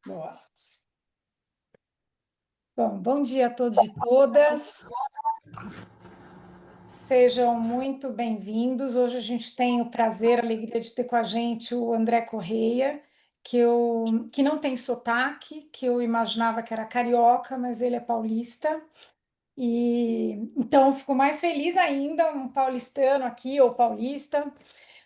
Boa. Bom, bom dia a todos e todas. Sejam muito bem-vindos. Hoje a gente tem o prazer, a alegria de ter com a gente o André Correia, que não tem sotaque, que eu imaginava que era carioca, mas ele é paulista. E então fico mais feliz ainda, um paulistano aqui ou paulista.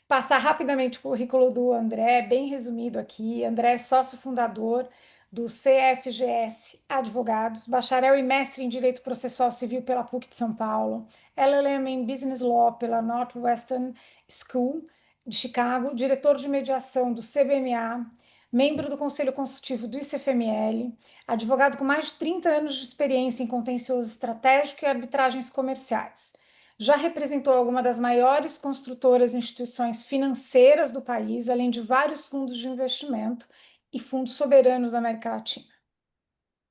Passar rapidamente o currículo do André, bem resumido aqui. André é sócio fundador do CFGS Advogados, bacharel e mestre em Direito Processual Civil pela PUC de São Paulo, LLM em Business Law pela Northwestern School de Chicago, diretor de mediação do CBMA, membro do Conselho Consultivo do ICFML, advogado com mais de 30 anos de experiência em contencioso estratégico e arbitragens comerciais. Já representou alguma das maiores construtoras e instituições financeiras do país, além de vários fundos de investimento e fundos soberanos da América Latina,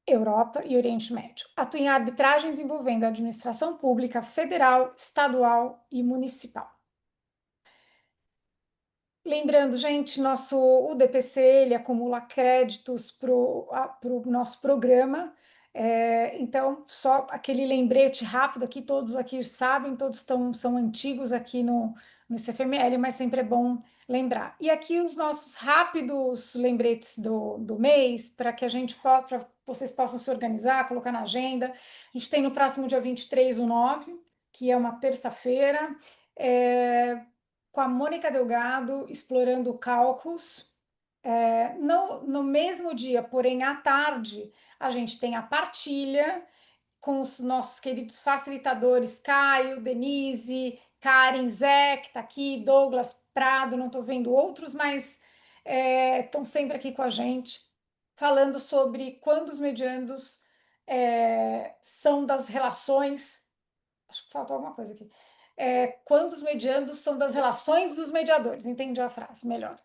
Europa e Oriente Médio. Atua em arbitragens envolvendo a administração pública federal, estadual e municipal. Lembrando, gente, o DPC ele acumula créditos para o nosso programa. Então, só aquele lembrete rápido aqui, todos aqui sabem, são antigos aqui no CFML, mas sempre é bom lembrar. E aqui os nossos rápidos lembretes do mês, para que para vocês possam se organizar, colocar na agenda. A gente tem no próximo dia 23/9, que é uma terça-feira. É, com a Mônica Delgado explorando cálculos. No mesmo dia, porém à tarde, a gente tem a partilha com os nossos queridos facilitadores Caio, Denise, Karen, Zé, que está aqui, Douglas Prado, não estou vendo outros, mas estão sempre aqui com a gente, falando sobre quando os mediandos são das relações. Acho que faltou alguma coisa aqui. Quando os mediandos são das relações dos mediadores, entendi a frase melhor.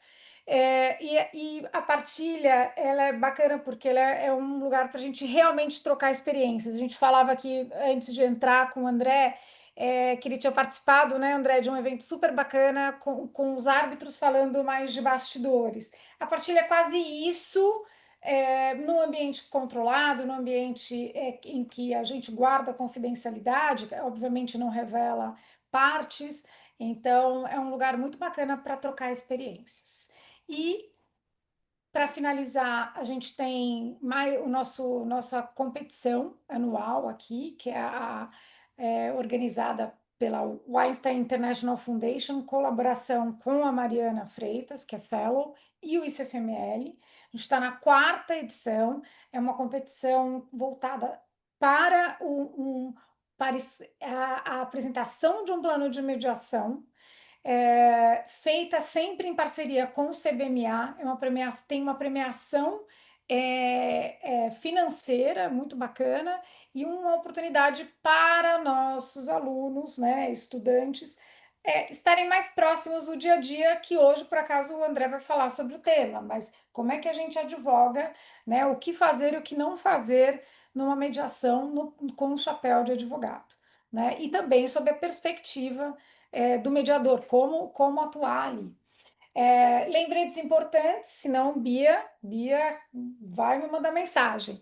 E a partilha ela é bacana porque ela é um lugar para a gente realmente trocar experiências. A gente falava aqui antes de entrar com o André, que ele tinha participado, né, André, de um evento super bacana com os árbitros falando mais de bastidores. A partilha é quase isso, num ambiente controlado, num ambiente em que a gente guarda confidencialidade, que obviamente não revela partes, então é um lugar muito bacana para trocar experiências. E para finalizar, a gente tem nossa competição anual aqui, que organizada pela Weinstein International Foundation, colaboração com a Mariana Freitas, que é Fellow, e o ICFML. A gente está na quarta edição, é uma competição voltada para, para a apresentação de um plano de mediação feita sempre em parceria com o CBMA, tem uma premiação financeira muito bacana e uma oportunidade para nossos alunos, né, estudantes, estarem mais próximos do dia a dia, que hoje, por acaso, o André vai falar sobre o tema, mas como é que a gente advoga, né, o que fazer e o que não fazer numa mediação com o chapéu de advogado, né, e também sobre a perspectiva do mediador, como atuar ali. Lembretes importantes, senão Bia vai me mandar mensagem.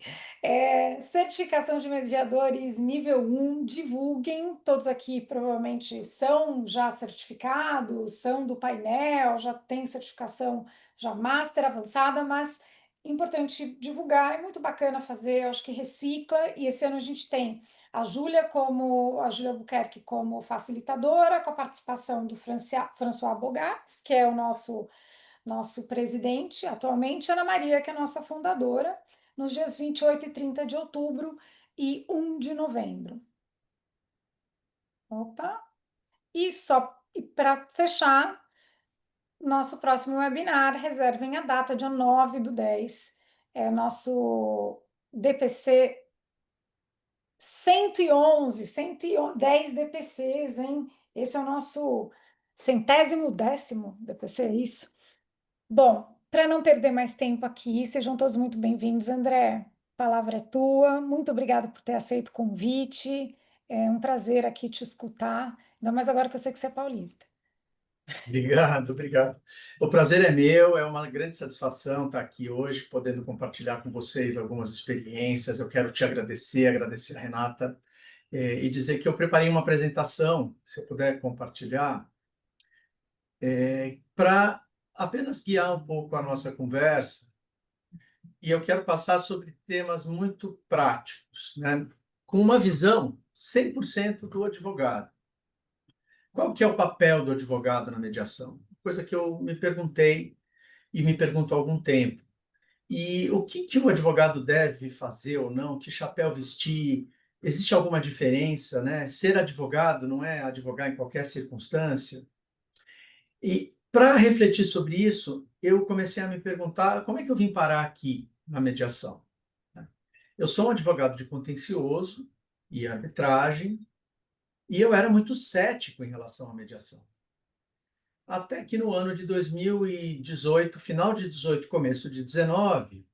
Certificação de mediadores nível 1, divulguem, todos aqui provavelmente são já certificados, são do painel, já tem certificação já master avançada, mas importante divulgar, é muito bacana fazer, eu acho que recicla, e esse ano a gente tem a Júlia Albuquerque como facilitadora, com a participação do François Bogas, que é o nosso presidente atualmente, Ana Maria, que é a nossa fundadora, nos dias 28 e 30 de outubro e 1 de novembro. Opa! E para fechar, nosso próximo webinar, reservem a data, dia 9/10, é nosso DPC 110 DPCs, hein? Esse é o nosso 110º DPC, é isso? Bom, para não perder mais tempo aqui, sejam todos muito bem-vindos. André, a palavra é tua. Muito obrigada por ter aceito o convite. É um prazer aqui te escutar, ainda mais agora que eu sei que você é paulista. Obrigado, obrigado. O prazer é meu, é uma grande satisfação estar aqui hoje, podendo compartilhar com vocês algumas experiências. Eu quero te agradecer, agradecer a Renata, e dizer que eu preparei uma apresentação, se eu puder compartilhar, para apenas guiar um pouco a nossa conversa, e eu quero passar sobre temas muito práticos, né? Com uma visão 100% do advogado. Qual que é o papel do advogado na mediação? Coisa que eu me perguntei e me pergunto há algum tempo. E o que que o advogado deve fazer ou não? Que chapéu vestir? Existe alguma diferença, né? Ser advogado não é advogar em qualquer circunstância. E para refletir sobre isso, eu comecei a me perguntar como é que eu vim parar aqui na mediação, né? Eu sou um advogado de contencioso e arbitragem, e eu era muito cético em relação à mediação. Até que no ano de 2018, final de 18, começo de 19,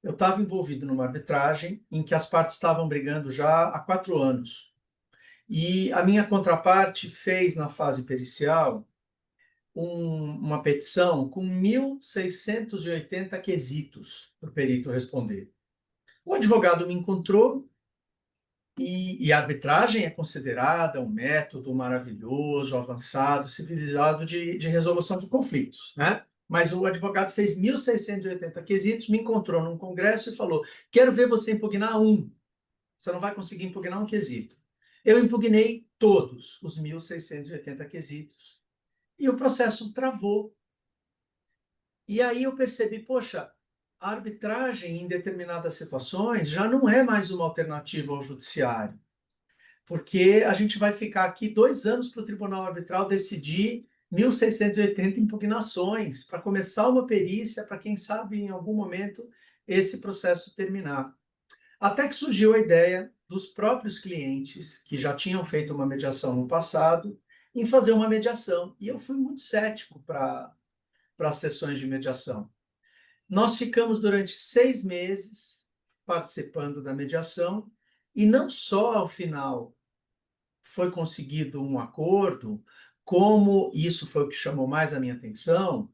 eu estava envolvido numa arbitragem em que as partes estavam brigando já há 4 anos. E a minha contraparte fez, na fase pericial, uma petição com 1.680 quesitos para o perito responder. O advogado me encontrou e a arbitragem é considerada um método maravilhoso, avançado, civilizado de resolução de conflitos, né? Mas o advogado fez 1.680 quesitos, me encontrou num congresso e falou: quero ver você impugnar um. Você não vai conseguir impugnar um quesito. Eu impugnei todos os 1.680 quesitos e o processo travou. E aí eu percebi, poxa, a arbitragem em determinadas situações já não é mais uma alternativa ao judiciário, porque a gente vai ficar aqui 2 anos para o Tribunal Arbitral decidir 1.680 impugnações para começar uma perícia, para quem sabe em algum momento esse processo terminar. Até que surgiu a ideia dos próprios clientes, que já tinham feito uma mediação no passado, em fazer uma mediação. E eu fui muito cético para as sessões de mediação. Nós ficamos durante 6 meses participando da mediação, e não só ao final foi conseguido um acordo, como isso foi o que chamou mais a minha atenção,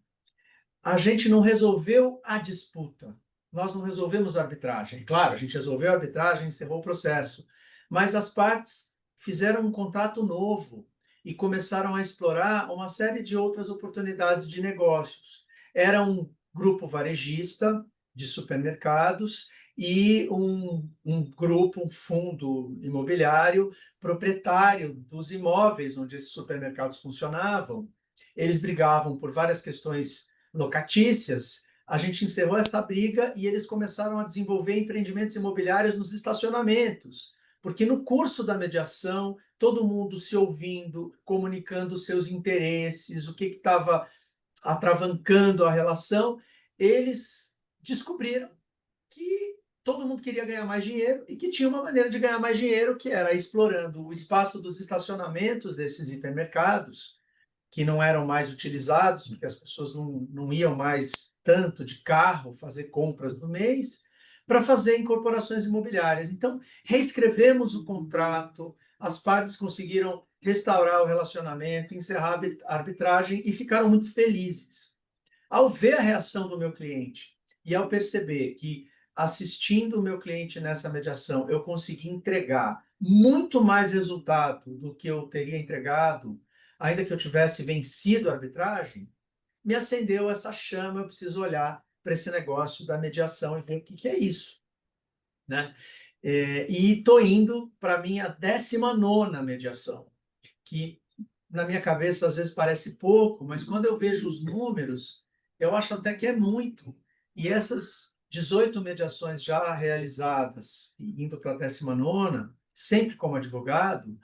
a gente não resolveu a disputa. Nós não resolvemos a arbitragem. Claro, a gente resolveu a arbitragem, encerrou o processo, mas as partes fizeram um contrato novo e começaram a explorar uma série de outras oportunidades de negócios. Era um grupo varejista de supermercados e um grupo, um fundo imobiliário proprietário dos imóveis onde esses supermercados funcionavam. Eles brigavam por várias questões locatícias. A gente encerrou essa briga e eles começaram a desenvolver empreendimentos imobiliários nos estacionamentos, porque no curso da mediação, todo mundo se ouvindo, comunicando seus interesses, o que estava atravancando a relação, eles descobriram que todo mundo queria ganhar mais dinheiro e que tinha uma maneira de ganhar mais dinheiro, que era explorando o espaço dos estacionamentos desses hipermercados, que não eram mais utilizados, porque as pessoas não iam mais tanto de carro fazer compras no mês, para fazer incorporações imobiliárias. Então, reescrevemos o contrato, as partes conseguiram restaurar o relacionamento, encerrar a arbitragem e ficaram muito felizes. Ao ver a reação do meu cliente e ao perceber que, assistindo o meu cliente nessa mediação, eu consegui entregar muito mais resultado do que eu teria entregado, ainda que eu tivesse vencido a arbitragem, me acendeu essa chama. Eu preciso olhar para esse negócio da mediação e ver o que que é isso, né? E estou indo para a minha 19ª mediação, que na minha cabeça às vezes parece pouco, mas quando eu vejo os números, eu acho até que é muito. E essas 18 mediações já realizadas, indo para a 19ª, sempre como advogado,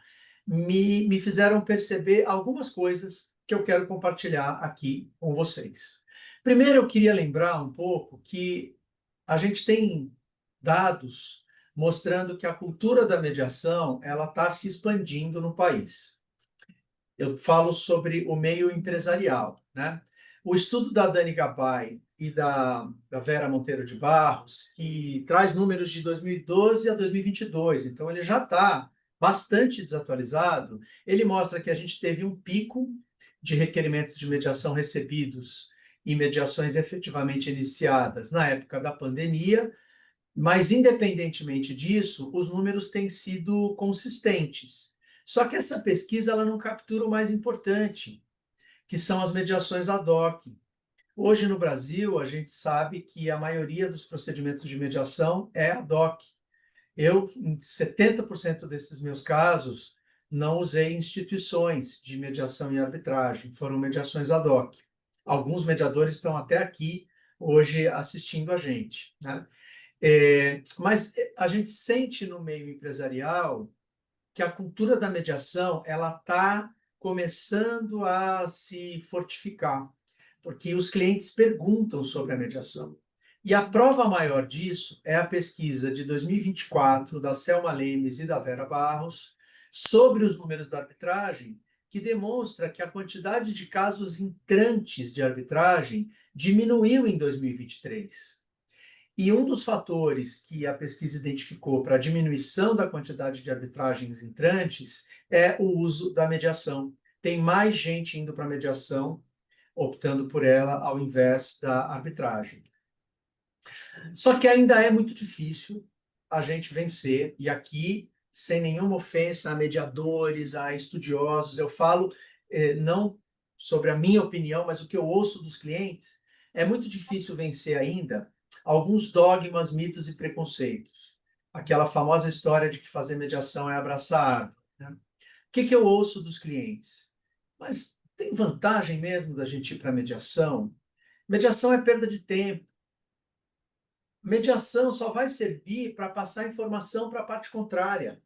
me fizeram perceber algumas coisas que eu quero compartilhar aqui com vocês. Primeiro, eu queria lembrar um pouco que a gente tem dados mostrando que a cultura da mediação ela está se expandindo no país. Eu falo sobre o meio empresarial, né? O estudo da Dani Gabay e da Vera Monteiro de Barros, que traz números de 2012 a 2022, então ele já está bastante desatualizado. Ele mostra que a gente teve um pico de requerimentos de mediação recebidos e mediações efetivamente iniciadas na época da pandemia, mas, independentemente disso, os números têm sido consistentes. Só que essa pesquisa ela não captura o mais importante, que são as mediações ad hoc. Hoje, no Brasil, a gente sabe que a maioria dos procedimentos de mediação é ad hoc. Eu, em 70% desses meus casos, não usei instituições de mediação e arbitragem, foram mediações ad hoc. Alguns mediadores estão até aqui hoje assistindo a gente, né? Mas a gente sente no meio empresarial que a cultura da mediação ela está começando a se fortificar, porque os clientes perguntam sobre a mediação. E a prova maior disso é a pesquisa de 2024 da Selma Lemes e da Vera Barros sobre os números da arbitragem, que demonstra que a quantidade de casos entrantes de arbitragem diminuiu em 2023. E um dos fatores que a pesquisa identificou para a diminuição da quantidade de arbitragens entrantes é o uso da mediação. Tem mais gente indo para a mediação, optando por ela ao invés da arbitragem. Só que ainda é muito difícil a gente vencer, e aqui, sem nenhuma ofensa a mediadores, a estudiosos, eu falo não sobre a minha opinião, mas o que eu ouço dos clientes, é muito difícil vencer ainda alguns dogmas, mitos e preconceitos. Aquela famosa história de que fazer mediação é abraçar a árvore, né? O que eu ouço dos clientes? Mas tem vantagem mesmo da gente ir para mediação? Mediação é perda de tempo. Mediação só vai servir para passar informação para a parte contrária.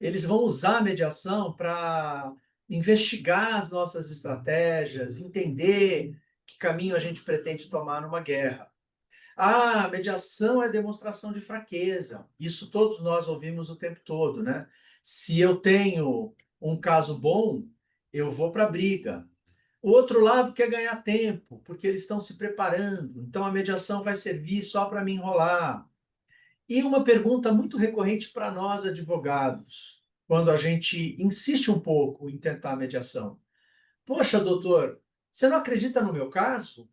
Eles vão usar a mediação para investigar as nossas estratégias, entender que caminho a gente pretende tomar numa guerra. Ah, mediação é demonstração de fraqueza. Isso todos nós ouvimos o tempo todo, né? Se eu tenho um caso bom, eu vou para a briga. O outro lado quer ganhar tempo, porque eles estão se preparando. Então a mediação vai servir só para me enrolar. E uma pergunta muito recorrente para nós advogados, quando a gente insiste um pouco em tentar a mediação. Poxa, doutor, você não acredita no meu caso?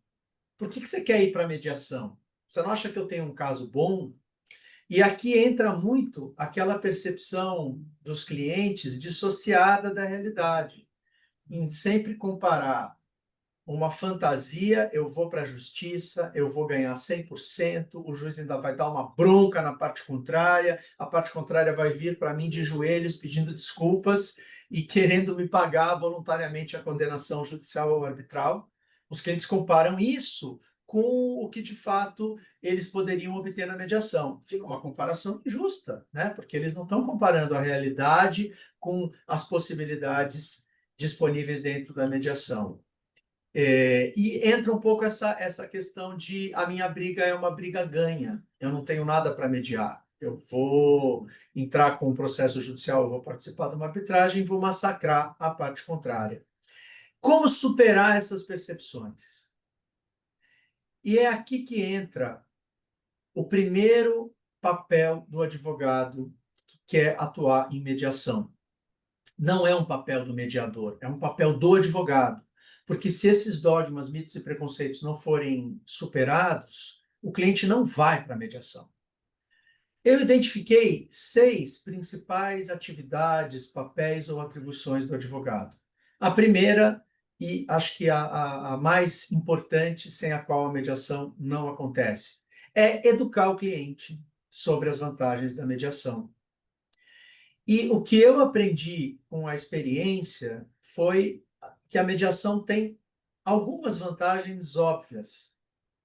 Por que você quer ir para a mediação? Você não acha que eu tenho um caso bom? E aqui entra muito aquela percepção dos clientes dissociada da realidade, em sempre comparar uma fantasia, eu vou para a justiça, eu vou ganhar 100%, o juiz ainda vai dar uma bronca na parte contrária, a parte contrária vai vir para mim de joelhos pedindo desculpas e querendo me pagar voluntariamente a condenação judicial ou arbitral. Os clientes comparam isso com o que de fato eles poderiam obter na mediação. Fica uma comparação injusta, né? Porque eles não estão comparando a realidade com as possibilidades disponíveis dentro da mediação. E entra um pouco essa questão de a minha briga é uma briga ganha, eu não tenho nada para mediar. Eu vou entrar com um processo judicial, eu vou participar de uma arbitragem e vou massacrar a parte contrária. Como superar essas percepções? E é aqui que entra o primeiro papel do advogado que quer atuar em mediação. Não é um papel do mediador, é um papel do advogado. Porque se esses dogmas, mitos e preconceitos não forem superados, o cliente não vai para a mediação. Eu identifiquei 6 principais atividades, papéis ou atribuições do advogado. A primeira, e acho que a mais importante, sem a qual a mediação não acontece, é educar o cliente sobre as vantagens da mediação. E o que eu aprendi com a experiência foi que a mediação tem algumas vantagens óbvias.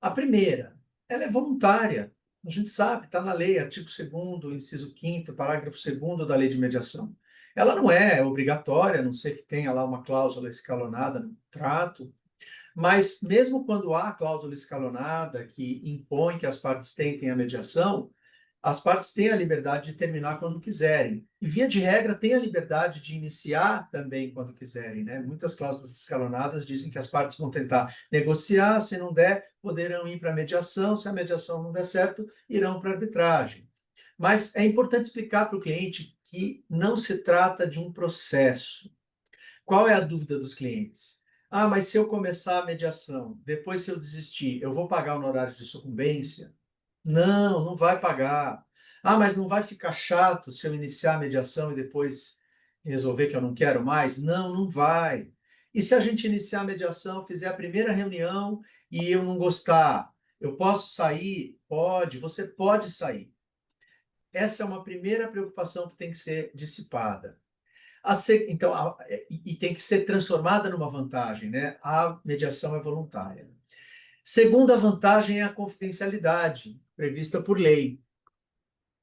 A primeira, ela é voluntária. A gente sabe, está na lei, artigo 2º, inciso 5º, parágrafo 2º da lei de mediação. Ela não é obrigatória, a não ser que tenha lá uma cláusula escalonada no contrato, mas mesmo quando há cláusula escalonada que impõe que as partes tentem a mediação, as partes têm a liberdade de terminar quando quiserem. E, via de regra, têm a liberdade de iniciar também quando quiserem, né? Muitas cláusulas escalonadas dizem que as partes vão tentar negociar, se não der, poderão ir para a mediação, se a mediação não der certo, irão para a arbitragem. Mas é importante explicar para o cliente que não se trata de um processo. Qual é a dúvida dos clientes? Ah, mas se eu começar a mediação, depois se eu desistir, eu vou pagar o honorário de sucumbência? Não, não vai pagar. Ah, mas não vai ficar chato se eu iniciar a mediação e depois resolver que eu não quero mais? Não, não vai. E se a gente iniciar a mediação, fizer a primeira reunião e eu não gostar, eu posso sair? Pode, você pode sair. Essa é uma primeira preocupação que tem que ser dissipada. Então, e tem que ser transformada numa vantagem, né? A mediação é voluntária. Segunda vantagem é a confidencialidade, prevista por lei.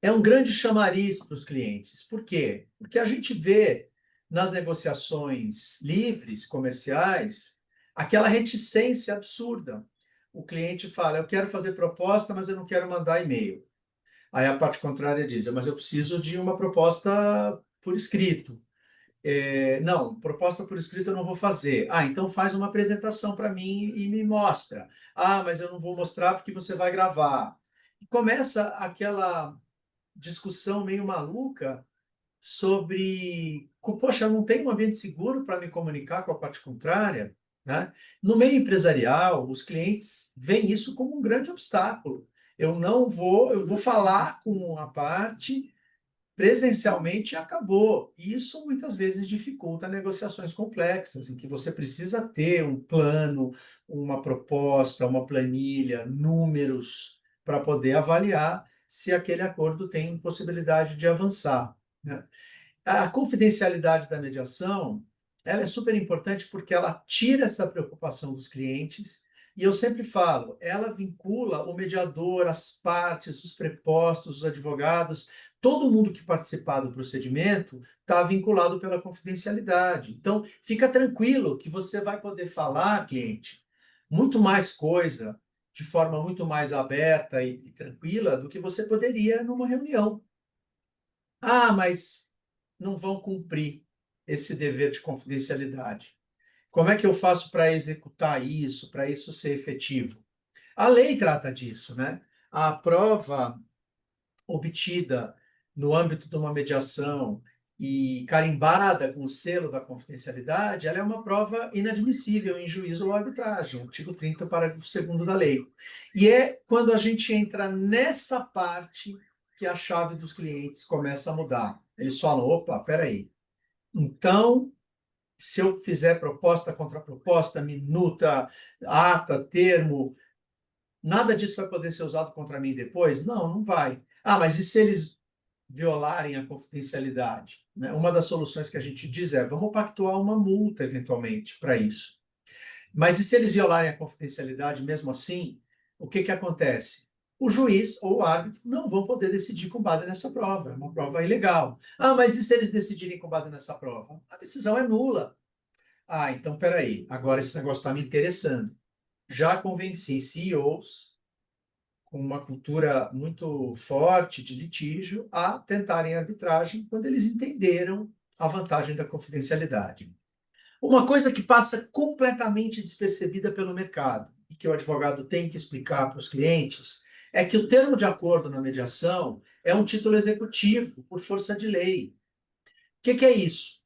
É um grande chamariz para os clientes. Por quê? Porque a gente vê nas negociações livres, comerciais, aquela reticência absurda. O cliente fala: eu quero fazer proposta, mas eu não quero mandar e-mail. Aí a parte contrária diz: mas eu preciso de uma proposta por escrito. Não, proposta por escrito eu não vou fazer. Ah, então faz uma apresentação para mim e me mostra. Ah, mas eu não vou mostrar porque você vai gravar. E começa aquela discussão meio maluca sobre, poxa, eu não tenho um ambiente seguro para me comunicar com a parte contrária, né? No meio empresarial, os clientes veem isso como um grande obstáculo. Eu vou falar com a parte presencialmente e acabou. E isso muitas vezes dificulta negociações complexas, em que você precisa ter um plano, uma proposta, uma planilha, números, para poder avaliar se aquele acordo tem possibilidade de avançar, né? A confidencialidade da mediação, ela é super importante porque ela tira essa preocupação dos clientes. E eu sempre falo, ela vincula o mediador, as partes, os prepostos, os advogados, todo mundo que participar do procedimento está vinculado pela confidencialidade. Então, fica tranquilo que você vai poder falar, cliente, muito mais coisa, de forma muito mais aberta e tranquila do que você poderia numa reunião. Ah, mas não vão cumprir esse dever de confidencialidade. Como é que eu faço para executar isso, para isso ser efetivo? A lei trata disso, né? A prova obtida no âmbito de uma mediação e carimbada com o selo da confidencialidade, ela é uma prova inadmissível em juízo ou arbitragem, artigo 30, parágrafo 2º da lei. E é quando a gente entra nessa parte que a chave dos clientes começa a mudar. Eles falam: opa, peraí, então, se eu fizer proposta contra proposta, minuta, ata, termo, nada disso vai poder ser usado contra mim depois? Não, não vai. Ah, mas e se eles violarem a confidencialidade? Né? Uma das soluções que a gente diz é: vamos pactuar uma multa, eventualmente, para isso. Mas e se eles violarem a confidencialidade mesmo assim, o que que acontece? O juiz ou o árbitro não vão poder decidir com base nessa prova, é uma prova ilegal. Ah, mas e se eles decidirem com base nessa prova? A decisão é nula. Ah, então peraí, agora esse negócio está me interessando. Já convenci CEOs com uma cultura muito forte de litígio a tentarem arbitragem quando eles entenderam a vantagem da confidencialidade. Uma coisa que passa completamente despercebida pelo mercado e que o advogado tem que explicar para os clientes é que o termo de acordo na mediação é um título executivo por força de lei. O que é isso?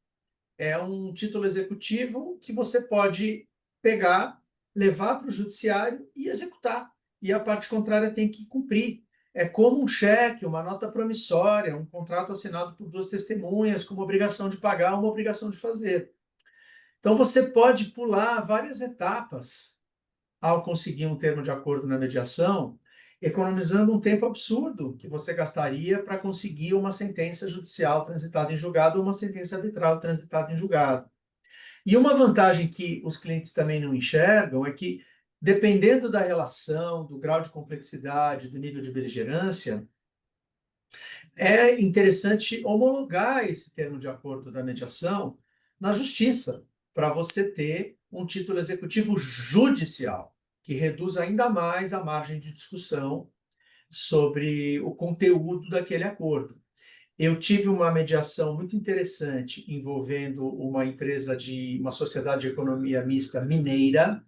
É um título executivo que você pode pegar, levar para o judiciário e executar. E a parte contrária tem que cumprir. É como um cheque, uma nota promissória, um contrato assinado por duas testemunhas, com uma obrigação de pagar, uma obrigação de fazer. Então você pode pular várias etapas ao conseguir um termo de acordo na mediação, economizando um tempo absurdo que você gastaria para conseguir uma sentença judicial transitada em julgado ou uma sentença arbitral transitada em julgado. E uma vantagem que os clientes também não enxergam é que, dependendo da relação, do grau de complexidade, do nível de beligerância, é interessante homologar esse termo de acordo da mediação na justiça, para você ter um título executivo judicial, que reduz ainda mais a margem de discussão sobre o conteúdo daquele acordo. Eu tive uma mediação muito interessante envolvendo uma empresa de uma sociedade de economia mista mineira,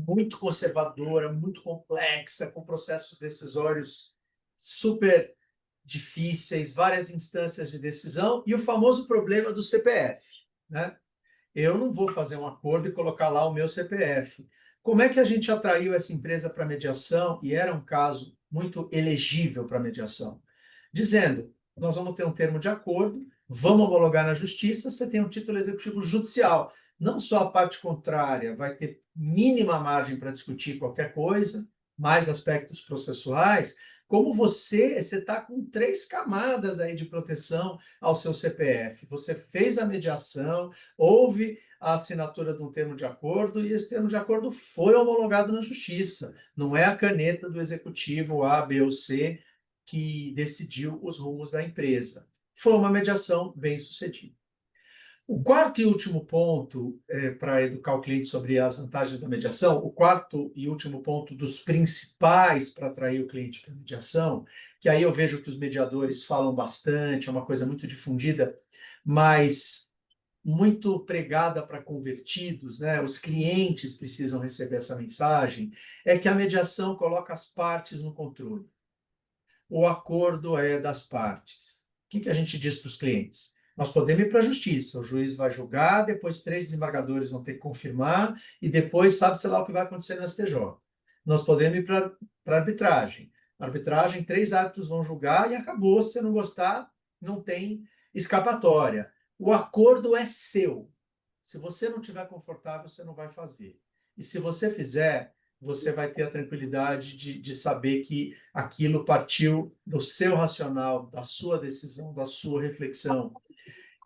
muito conservadora, muito complexa, com processos decisórios super difíceis, várias instâncias de decisão e o famoso problema do CPF. né? Eu não vou fazer um acordo e colocar lá o meu CPF. Como é que a gente atraiu essa empresa para mediação? E era um caso muito elegível para mediação, dizendo: nós vamos ter um termo de acordo, vamos homologar na justiça, você tem um título executivo judicial. Não só a parte contrária vai ter mínima margem para discutir qualquer coisa, mais aspectos processuais, como você está com três camadas aí de proteção ao seu CPF. Você fez a mediação, houve a assinatura de um termo de acordo e esse termo de acordo foi homologado na justiça. Não é a caneta do executivo A, B ou C que decidiu os rumos da empresa. Foi uma mediação bem sucedida. O quarto e último ponto, para educar o cliente sobre as vantagens da mediação, o quarto e último ponto dos principais para atrair o cliente para a mediação, que aí eu vejo que os mediadores falam bastante, é uma coisa muito difundida, mas muito pregada para convertidos, né? Os clientes precisam receber essa mensagem, é que a mediação coloca as partes no controle. O acordo é das partes. O que a gente diz para os clientes? Nós podemos ir para a justiça, o juiz vai julgar, depois três desembargadores vão ter que confirmar, e depois sabe-se lá o que vai acontecer no STJ. Nós podemos ir para a arbitragem. Na arbitragem, três árbitros vão julgar e acabou. Se você não gostar, não tem escapatória. O acordo é seu. Se você não estiver confortável, você não vai fazer. E se você fizer, você vai ter a tranquilidade de saber que aquilo partiu do seu racional, da sua decisão, da sua reflexão.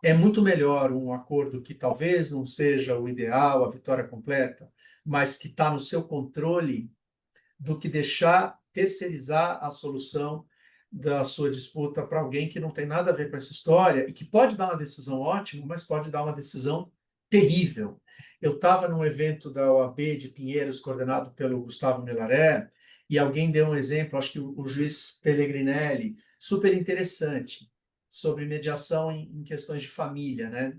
É muito melhor um acordo que talvez não seja o ideal, a vitória completa, mas que está no seu controle, do que deixar terceirizar a solução da sua disputa para alguém que não tem nada a ver com essa história e que pode dar uma decisão ótima, mas pode dar uma decisão terrível. Eu estava num evento da OAB de Pinheiros, coordenado pelo Gustavo Melaré, e alguém deu um exemplo, acho que o juiz Pellegrinelli, super interessante, sobre mediação em questões de família, né?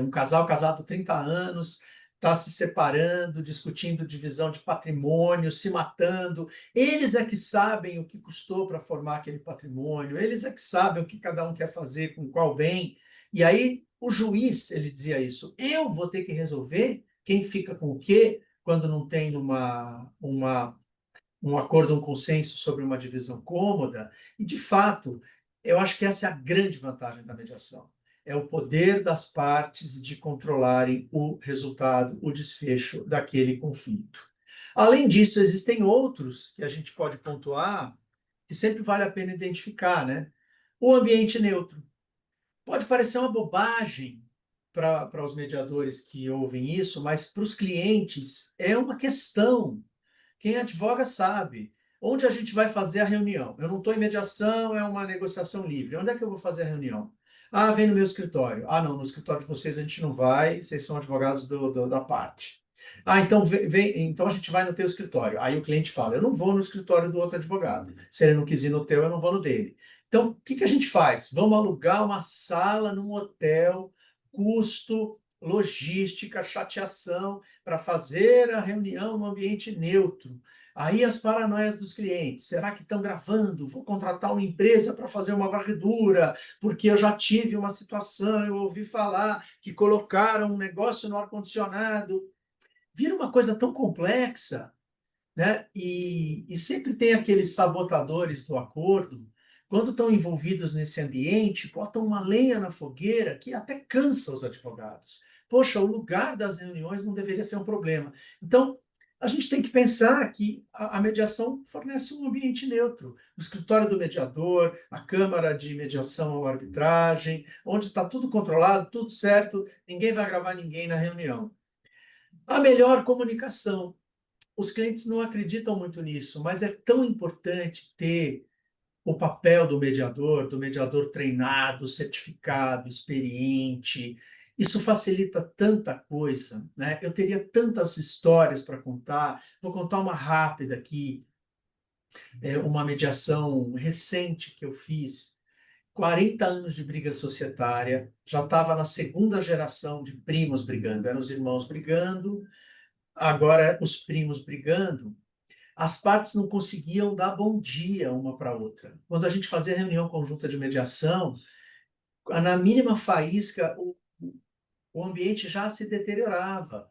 Um casal casado há 30 anos, está se separando, discutindo divisão de patrimônio, se matando. Eles é que sabem o que custou para formar aquele patrimônio, eles é que sabem o que cada um quer fazer com qual bem. E aí o juiz, ele dizia isso: eu vou ter que resolver quem fica com o quê quando não tem um acordo, um consenso sobre uma divisão cômoda. E, de fato, eu acho que essa é a grande vantagem da mediação. É o poder das partes de controlarem o resultado, o desfecho daquele conflito. Além disso, existem outros que a gente pode pontuar que sempre vale a pena identificar, né? O ambiente neutro. Pode parecer uma bobagem para os mediadores que ouvem isso, mas para os clientes é uma questão. Quem advoga sabe. Onde a gente vai fazer a reunião? Eu não estou em mediação, é uma negociação livre. Onde é que eu vou fazer a reunião? Ah, vem no meu escritório. Ah, não, no escritório de vocês a gente não vai, vocês são advogados da parte. Ah, então então a gente vai no teu escritório. Aí o cliente fala: eu não vou no escritório do outro advogado. Se ele não quis ir no teu, eu não vou no dele. Então, o que a gente faz? Vamos alugar uma sala num hotel, custo, logística, chateação, para fazer a reunião no ambiente neutro. Aí as paranoias dos clientes: será que estão gravando? Vou contratar uma empresa para fazer uma varredura, porque eu já tive uma situação, eu ouvi falar que colocaram um negócio no ar-condicionado. Vira uma coisa tão complexa, né? E sempre tem aqueles sabotadores do acordo, quando estão envolvidos nesse ambiente, botam uma lenha na fogueira que até cansa os advogados. Poxa, o lugar das reuniões não deveria ser um problema. Então, a gente tem que pensar que a mediação fornece um ambiente neutro. O escritório do mediador, a câmara de mediação ou arbitragem, onde está tudo controlado, tudo certo, ninguém vai gravar ninguém na reunião. A melhor comunicação. Os clientes não acreditam muito nisso, mas é tão importante ter o papel do mediador treinado, certificado, experiente. Isso facilita tanta coisa, né? Eu teria tantas histórias para contar. Vou contar uma rápida aqui, uma mediação recente que eu fiz. 40 anos de briga societária, já estava na segunda geração de primos brigando, eram os irmãos brigando, agora os primos brigando. As partes não conseguiam dar bom dia uma para a outra. Quando a gente fazia reunião conjunta de mediação, na mínima faísca, o ambiente já se deteriorava.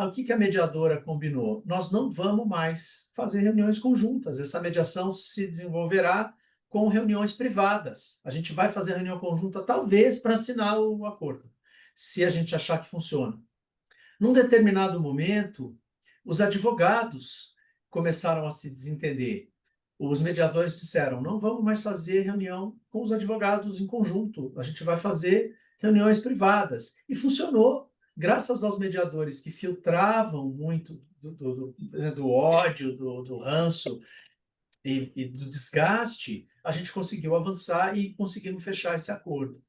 O que a mediadora combinou? Nós não vamos mais fazer reuniões conjuntas. Essa mediação se desenvolverá com reuniões privadas. A gente vai fazer reunião conjunta, talvez, para assinar o acordo, se a gente achar que funciona. Num determinado momento, os advogados começaram a se desentender. Os mediadores disseram: não vamos mais fazer reunião com os advogados em conjunto, a gente vai fazer reuniões privadas. E funcionou, graças aos mediadores que filtravam muito do ódio, do ranço e do desgaste, a gente conseguiu avançar e conseguimos fechar esse acordo.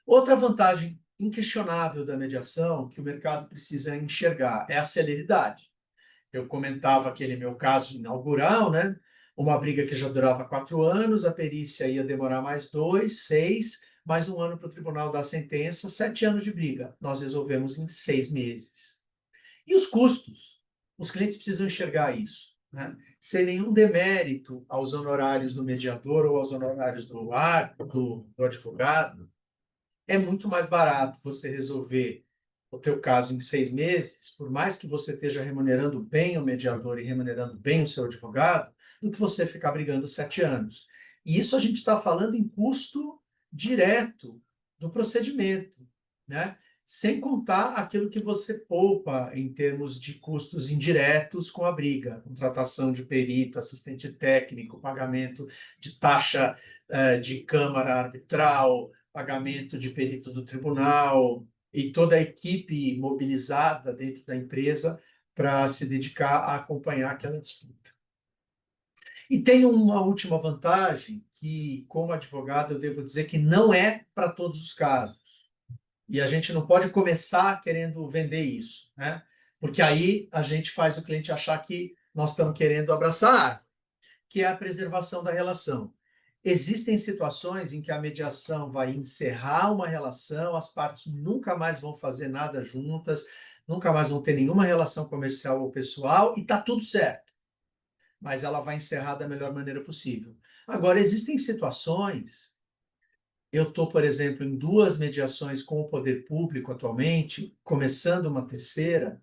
Outra vantagem inquestionável da mediação que o mercado precisa enxergar é a celeridade. Eu comentava aquele meu caso inaugural, né? Uma briga que já durava 4 anos, a perícia ia demorar mais 2, 6, mais 1 ano para o tribunal dar a sentença, 7 anos de briga. Nós resolvemos em 6 meses. E os custos? Os clientes precisam enxergar isso, né? Sem nenhum demérito aos honorários do mediador ou aos honorários do advogado, é muito mais barato você resolver o teu caso em 6 meses, por mais que você esteja remunerando bem o mediador e remunerando bem o seu advogado, do que você ficar brigando 7 anos. E isso a gente está falando em custo direto do procedimento, né? Sem contar aquilo que você poupa em termos de custos indiretos com a briga, contratação de perito, assistente técnico, pagamento de taxa de câmara arbitral, pagamento de perito do tribunal e toda a equipe mobilizada dentro da empresa para se dedicar a acompanhar aquela disputa. E tem uma última vantagem que, como advogado, eu devo dizer que não é para todos os casos. E a gente não pode começar querendo vender isso, né? Porque aí a gente faz o cliente achar que nós estamos querendo abraçar a árvore, que é a preservação da relação. Existem situações em que a mediação vai encerrar uma relação, as partes nunca mais vão fazer nada juntas, nunca mais vão ter nenhuma relação comercial ou pessoal e está tudo certo, mas ela vai encerrar da melhor maneira possível. Agora, existem situações, eu estou, por exemplo, em 2 mediações com o poder público atualmente, começando uma terceira,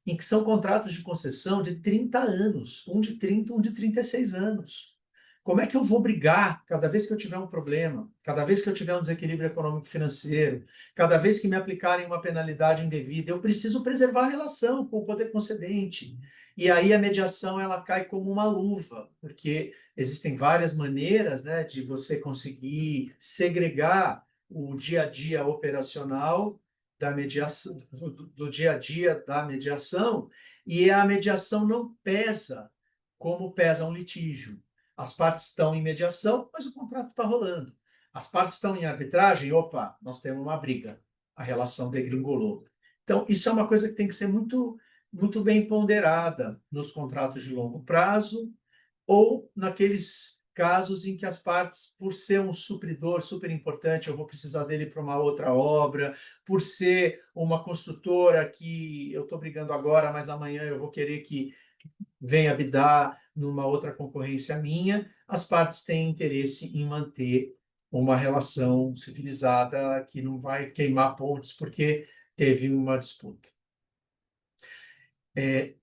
em que são contratos de concessão de 30 anos, um de 30, um de 36 anos. Como é que eu vou brigar cada vez que eu tiver um problema, cada vez que eu tiver um desequilíbrio econômico-financeiro, cada vez que me aplicarem uma penalidade indevida? Eu preciso preservar a relação com o poder concedente. E aí a mediação ela cai como uma luva, porque existem várias maneiras, né, de você conseguir segregar o dia a dia operacional da mediação, do dia a dia da mediação, e a mediação não pesa como pesa um litígio. As partes estão em mediação, mas o contrato está rolando. As partes estão em arbitragem, opa, nós temos uma briga, a relação degringolou. Então, isso é uma coisa que tem que ser muito, muito bem ponderada nos contratos de longo prazo ou naqueles casos em que as partes, por ser um supridor super importante, eu vou precisar dele para uma outra obra, por ser uma construtora que eu estou brigando agora, mas amanhã eu vou querer que venha bidar numa outra concorrência minha, as partes têm interesse em manter uma relação civilizada que não vai queimar pontes porque teve uma disputa.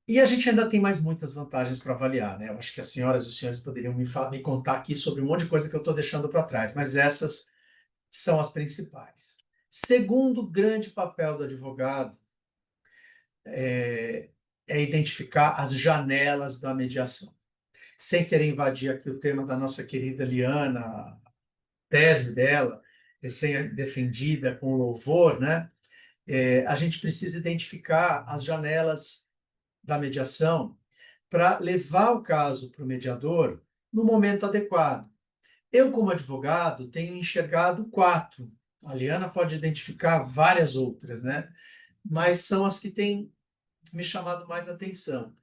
E a gente ainda tem mais muitas vantagens para avaliar, né? Eu acho que as senhoras e os senhores poderiam me contar aqui sobre um monte de coisa que eu estou deixando para trás, mas essas são as principais. Segundo grande papel do advogado é identificar as janelas da mediação. Sem querer invadir aqui o tema da nossa querida Liana, a tese dela, recém-defendida com louvor, né? A gente precisa identificar as janelas da mediação para levar o caso para o mediador no momento adequado. Eu, como advogado, tenho enxergado 4. A Liana pode identificar várias outras, né? Mas são as que têm me chamado mais atenção.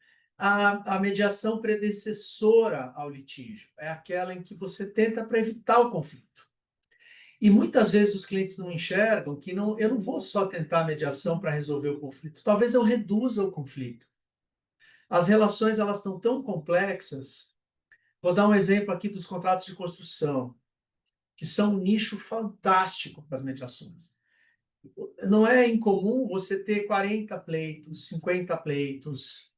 A mediação predecessora ao litígio é aquela em que você tenta para evitar o conflito. E muitas vezes os clientes não enxergam que eu não vou só tentar a mediação para resolver o conflito, talvez eu reduza o conflito. As relações elas estão tão complexas. Vou dar um exemplo aqui dos contratos de construção, que são um nicho fantástico para as mediações. Não é incomum você ter 40 pleitos, 50 pleitos,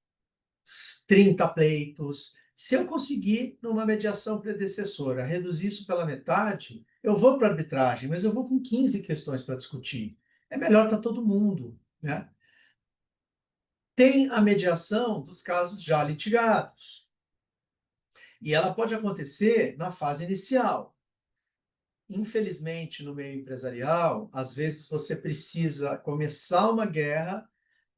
30 pleitos. Se eu conseguir, numa mediação predecessora, reduzir isso pela metade, eu vou para a arbitragem, mas eu vou com 15 questões para discutir. É melhor para todo mundo, né? Tem a mediação dos casos já litigados. E ela pode acontecer na fase inicial. Infelizmente, no meio empresarial, às vezes você precisa começar uma guerra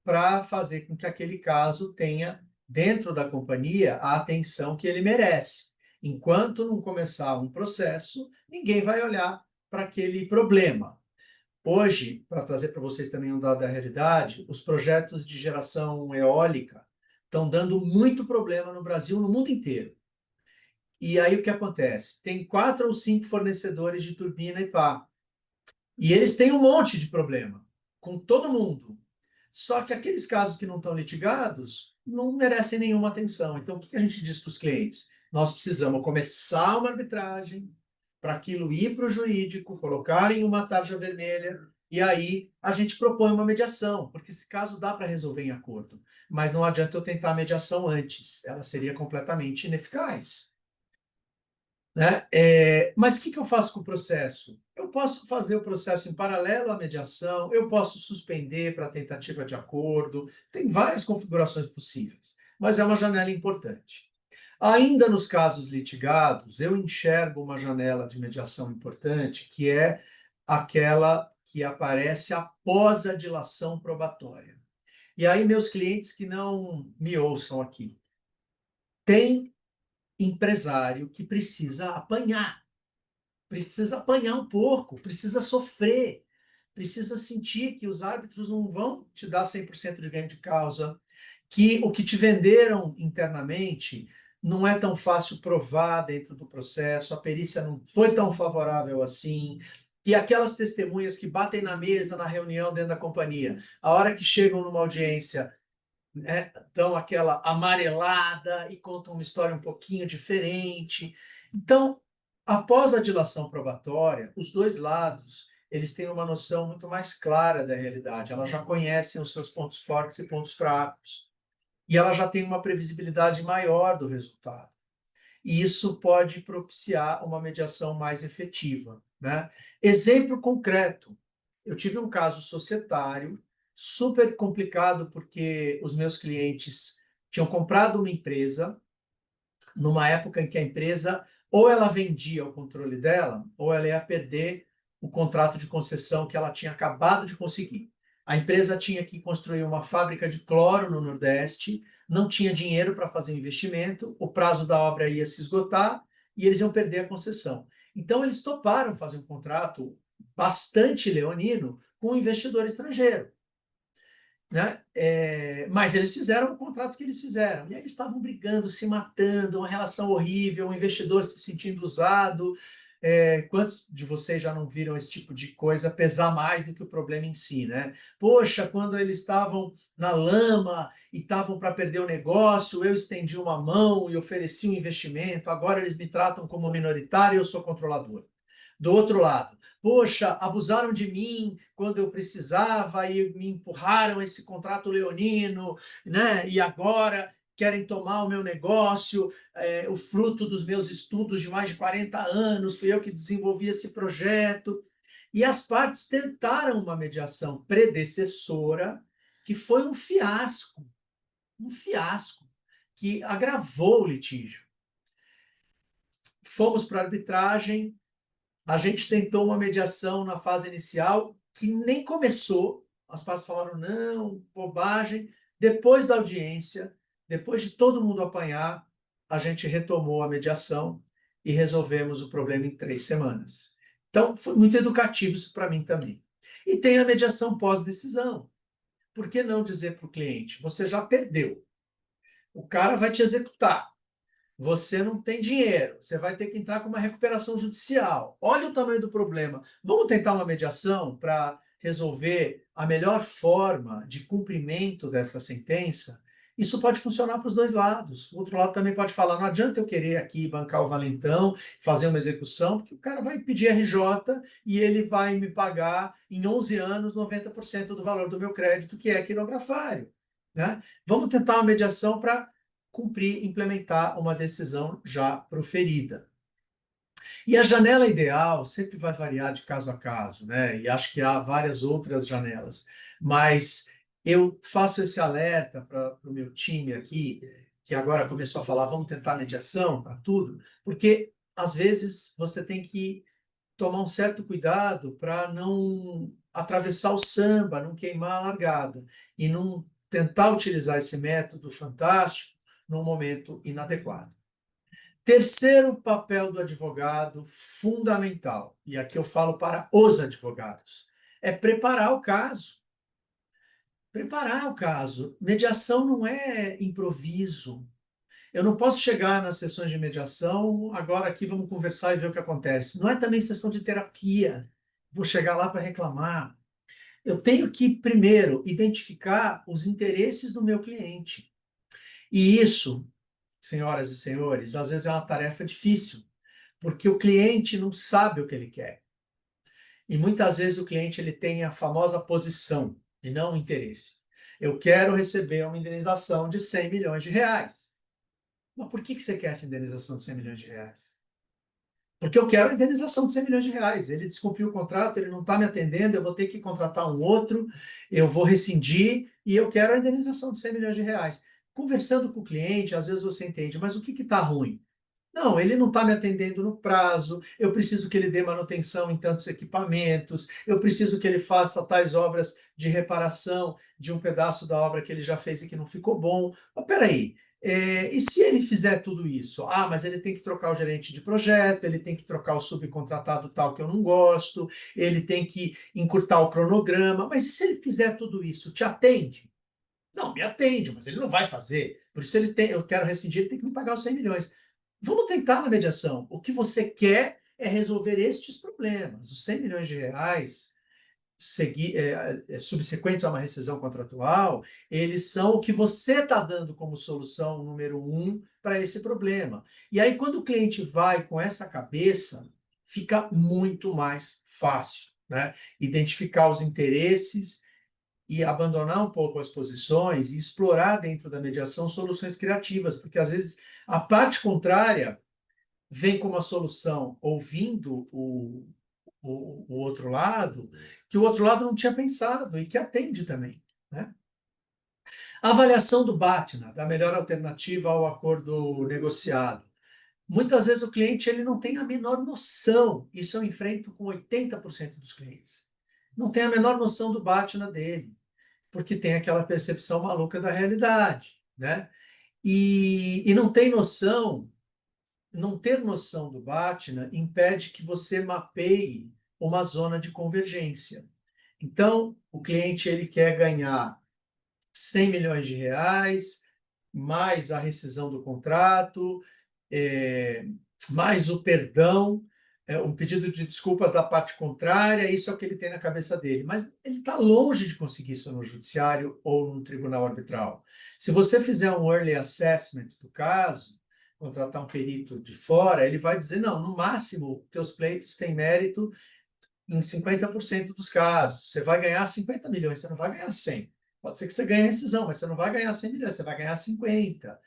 para fazer com que aquele caso tenha, dentro da companhia, a atenção que ele merece. Enquanto não começar um processo, ninguém vai olhar para aquele problema. Hoje, para trazer para vocês também um dado da realidade, os projetos de geração eólica estão dando muito problema no Brasil, no mundo inteiro. E aí o que acontece? Tem 4 ou 5 fornecedores de turbina e pá. E eles têm um monte de problema com todo mundo. Só que aqueles casos que não estão litigados não merecem nenhuma atenção. Então, o que a gente diz para os clientes? Nós precisamos começar uma arbitragem para aquilo ir para o jurídico, colocarem uma tarja vermelha, e aí a gente propõe uma mediação, porque esse caso dá para resolver em acordo. Mas não adianta eu tentar a mediação antes, ela seria completamente ineficaz. Né? Mas o que eu faço com o processo? Eu posso fazer o processo em paralelo à mediação, eu posso suspender para tentativa de acordo, tem várias configurações possíveis, mas é uma janela importante. Ainda nos casos litigados, eu enxergo uma janela de mediação importante, que é aquela que aparece após a dilação probatória. E aí, meus clientes que não me ouçam aqui, tem empresário que precisa apanhar um pouco, precisa sofrer, precisa sentir que os árbitros não vão te dar 100% de ganho de causa, que o que te venderam internamente não é tão fácil provar dentro do processo, a perícia não foi tão favorável assim, e aquelas testemunhas que batem na mesa na reunião dentro da companhia, a hora que chegam numa audiência, né, dão aquela amarelada e contam uma história um pouquinho diferente. Então, após a dilação probatória, os dois lados eles têm uma noção muito mais clara da realidade. Elas já conhecem os seus pontos fortes e pontos fracos. E ela já tem uma previsibilidade maior do resultado. E isso pode propiciar uma mediação mais efetiva, né? Exemplo concreto. Eu tive um caso societário super complicado porque os meus clientes tinham comprado uma empresa numa época em que a empresa ou ela vendia o controle dela ou ela ia perder o contrato de concessão que ela tinha acabado de conseguir. A empresa tinha que construir uma fábrica de cloro no Nordeste, não tinha dinheiro para fazer o investimento, o prazo da obra ia se esgotar e eles iam perder a concessão. Então eles toparam fazer um contrato bastante leonino com um investidor estrangeiro. Né? Mas eles fizeram o contrato que eles fizeram. E aí eles estavam brigando, se matando, uma relação horrível, um investidor se sentindo usado. Quantos de vocês já não viram esse tipo de coisa pesar mais do que o problema em si, né? Poxa, quando eles estavam na lama e estavam para perder o negócio, eu estendi uma mão e ofereci um investimento, agora eles me tratam como minoritário e eu sou controlador. Do outro lado, poxa, abusaram de mim quando eu precisava e me empurraram esse contrato leonino, né? E agora querem tomar o meu negócio, o fruto dos meus estudos de mais de 40 anos, fui eu que desenvolvi esse projeto. E as partes tentaram uma mediação predecessora, que foi um fiasco, que agravou o litígio. Fomos para a arbitragem, a gente tentou uma mediação na fase inicial que nem começou. As partes falaram, não, bobagem. Depois da audiência, depois de todo mundo apanhar, a gente retomou a mediação e resolvemos o problema em 3 semanas. Então, foi muito educativo isso para mim também. E tem a mediação pós-decisão. Por que não dizer para o cliente, você já perdeu, o cara vai te executar, você não tem dinheiro, você vai ter que entrar com uma recuperação judicial. Olha o tamanho do problema. Vamos tentar uma mediação para resolver a melhor forma de cumprimento dessa sentença? Isso pode funcionar para os dois lados. O outro lado também pode falar: não adianta eu querer aqui bancar o valentão, fazer uma execução, porque o cara vai pedir RJ e ele vai me pagar em 11 anos 90% do valor do meu crédito, que é quirografário, né? Vamos tentar uma mediação para cumprir, implementar uma decisão já proferida. E a janela ideal sempre vai variar de caso a caso, né? E acho que há várias outras janelas. Mas eu faço esse alerta para o meu time aqui, que agora começou a falar, vamos tentar mediação para tudo, porque às vezes você tem que tomar um certo cuidado para não atravessar o samba, não queimar a largada e não tentar utilizar esse método fantástico num momento inadequado. Terceiro papel do advogado, fundamental, e aqui eu falo para os advogados, é preparar o caso. Preparar o caso. Mediação não é improviso. Eu não posso chegar nas sessões de mediação, agora aqui vamos conversar e ver o que acontece. Não é também sessão de terapia. Vou chegar lá para reclamar. Eu tenho que, primeiro, identificar os interesses do meu cliente. E isso, senhoras e senhores, às vezes é uma tarefa difícil, porque o cliente não sabe o que ele quer. E muitas vezes o cliente ele tem a famosa posição e não o interesse. Eu quero receber uma indenização de 100 milhões de reais. Mas por que você quer essa indenização de 100 milhões de reais? Porque eu quero a indenização de 100 milhões de reais. Ele descumpriu o contrato, ele não está me atendendo, eu vou ter que contratar um outro, eu vou rescindir e eu quero a indenização de 100 milhões de reais. Conversando com o cliente, às vezes você entende, mas o que está ruim? Não, ele não está me atendendo no prazo, eu preciso que ele dê manutenção em tantos equipamentos, eu preciso que ele faça tais obras de reparação de um pedaço da obra que ele já fez e que não ficou bom. Mas peraí, e se ele fizer tudo isso? Ah, mas ele tem que trocar o gerente de projeto, ele tem que trocar o subcontratado tal que eu não gosto, ele tem que encurtar o cronograma, mas e se ele fizer tudo isso, te atende? Não, me atende, mas ele não vai fazer. Por isso eu quero rescindir, ele tem que me pagar os 100 milhões. Vamos tentar na mediação. O que você quer é resolver estes problemas. Os 100 milhões de reais subsequentes a uma rescisão contratual, eles são o que você está dando como solução número um para esse problema. E aí, quando o cliente vai com essa cabeça, fica muito mais fácil, né? Identificar os interesses e abandonar um pouco as posições e explorar dentro da mediação soluções criativas, porque às vezes a parte contrária vem com uma solução ouvindo o outro lado, que o outro lado não tinha pensado e que atende também, né? A avaliação do BATNA, da melhor alternativa ao acordo negociado. Muitas vezes o cliente ele não tem a menor noção, isso eu enfrento com 80% dos clientes, não tem a menor noção do BATNA dele, porque tem aquela percepção maluca da realidade, né? E não tem noção, não ter noção do BATNA impede que você mapeie uma zona de convergência. Então, o cliente ele quer ganhar 100 milhões de reais, mais a rescisão do contrato, é, mais o perdão, um pedido de desculpas da parte contrária, isso é o que ele tem na cabeça dele. Mas ele está longe de conseguir isso no judiciário ou no tribunal arbitral. Se você fizer um early assessment do caso, contratar um perito de fora, ele vai dizer, não, no máximo, teus pleitos têm mérito em 50% dos casos. Você vai ganhar 50 milhões, você não vai ganhar 100. Pode ser que você ganhe a rescisão, mas você não vai ganhar 100 milhões, você vai ganhar 50,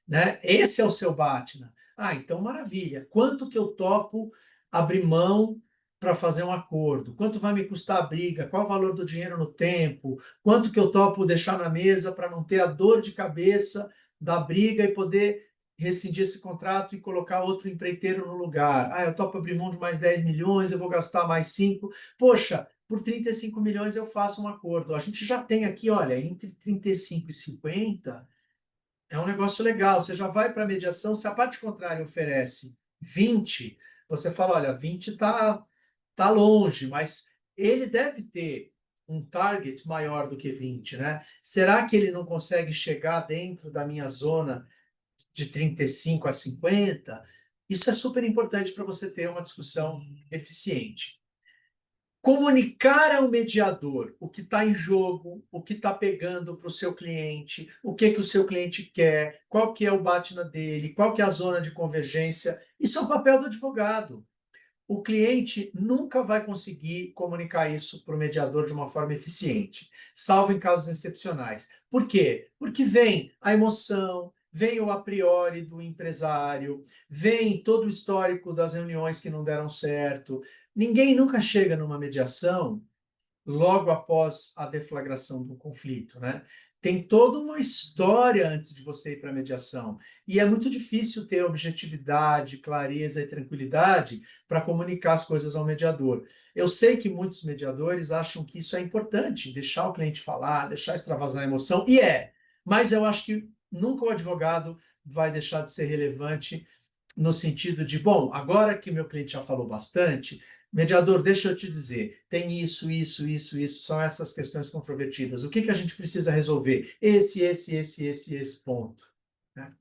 né? Esse é o seu BATNA. Ah, então maravilha. Quanto que eu topo abrir mão para fazer um acordo? Quanto vai me custar a briga? Qual o valor do dinheiro no tempo? Quanto que eu topo deixar na mesa para não ter a dor de cabeça da briga e poder rescindir esse contrato e colocar outro empreiteiro no lugar? Ah, eu topo abrir mão de mais 10 milhões, eu vou gastar mais 5. Poxa, por 35 milhões eu faço um acordo. A gente já tem aqui, olha, entre 35 e 50 é um negócio legal. Você já vai para a mediação, se a parte contrária oferece 20, você fala, olha, 20 tá longe, mas ele deve ter um target maior do que 20, né? Será que ele não consegue chegar dentro da minha zona de 35 a 50? Isso é super importante para você ter uma discussão eficiente. Comunicar ao mediador o que está em jogo, o que está pegando para o seu cliente, o que o seu cliente quer, qual que é o BATNA dele, qual que é a zona de convergência. Isso é o papel do advogado. O cliente nunca vai conseguir comunicar isso para o mediador de uma forma eficiente, salvo em casos excepcionais. Por quê? Porque vem a emoção, vem o a priori do empresário, vem todo o histórico das reuniões que não deram certo. Ninguém nunca chega numa mediação logo após a deflagração do conflito, né? Tem toda uma história antes de você ir para a mediação. E é muito difícil ter objetividade, clareza e tranquilidade para comunicar as coisas ao mediador. Eu sei que muitos mediadores acham que isso é importante, deixar o cliente falar, deixar extravasar a emoção, e mas eu acho que nunca o advogado vai deixar de ser relevante no sentido de, bom, agora que meu cliente já falou bastante, mediador, deixa eu te dizer, tem isso, são essas questões controvertidas. O que a gente precisa resolver? Esse ponto. Né?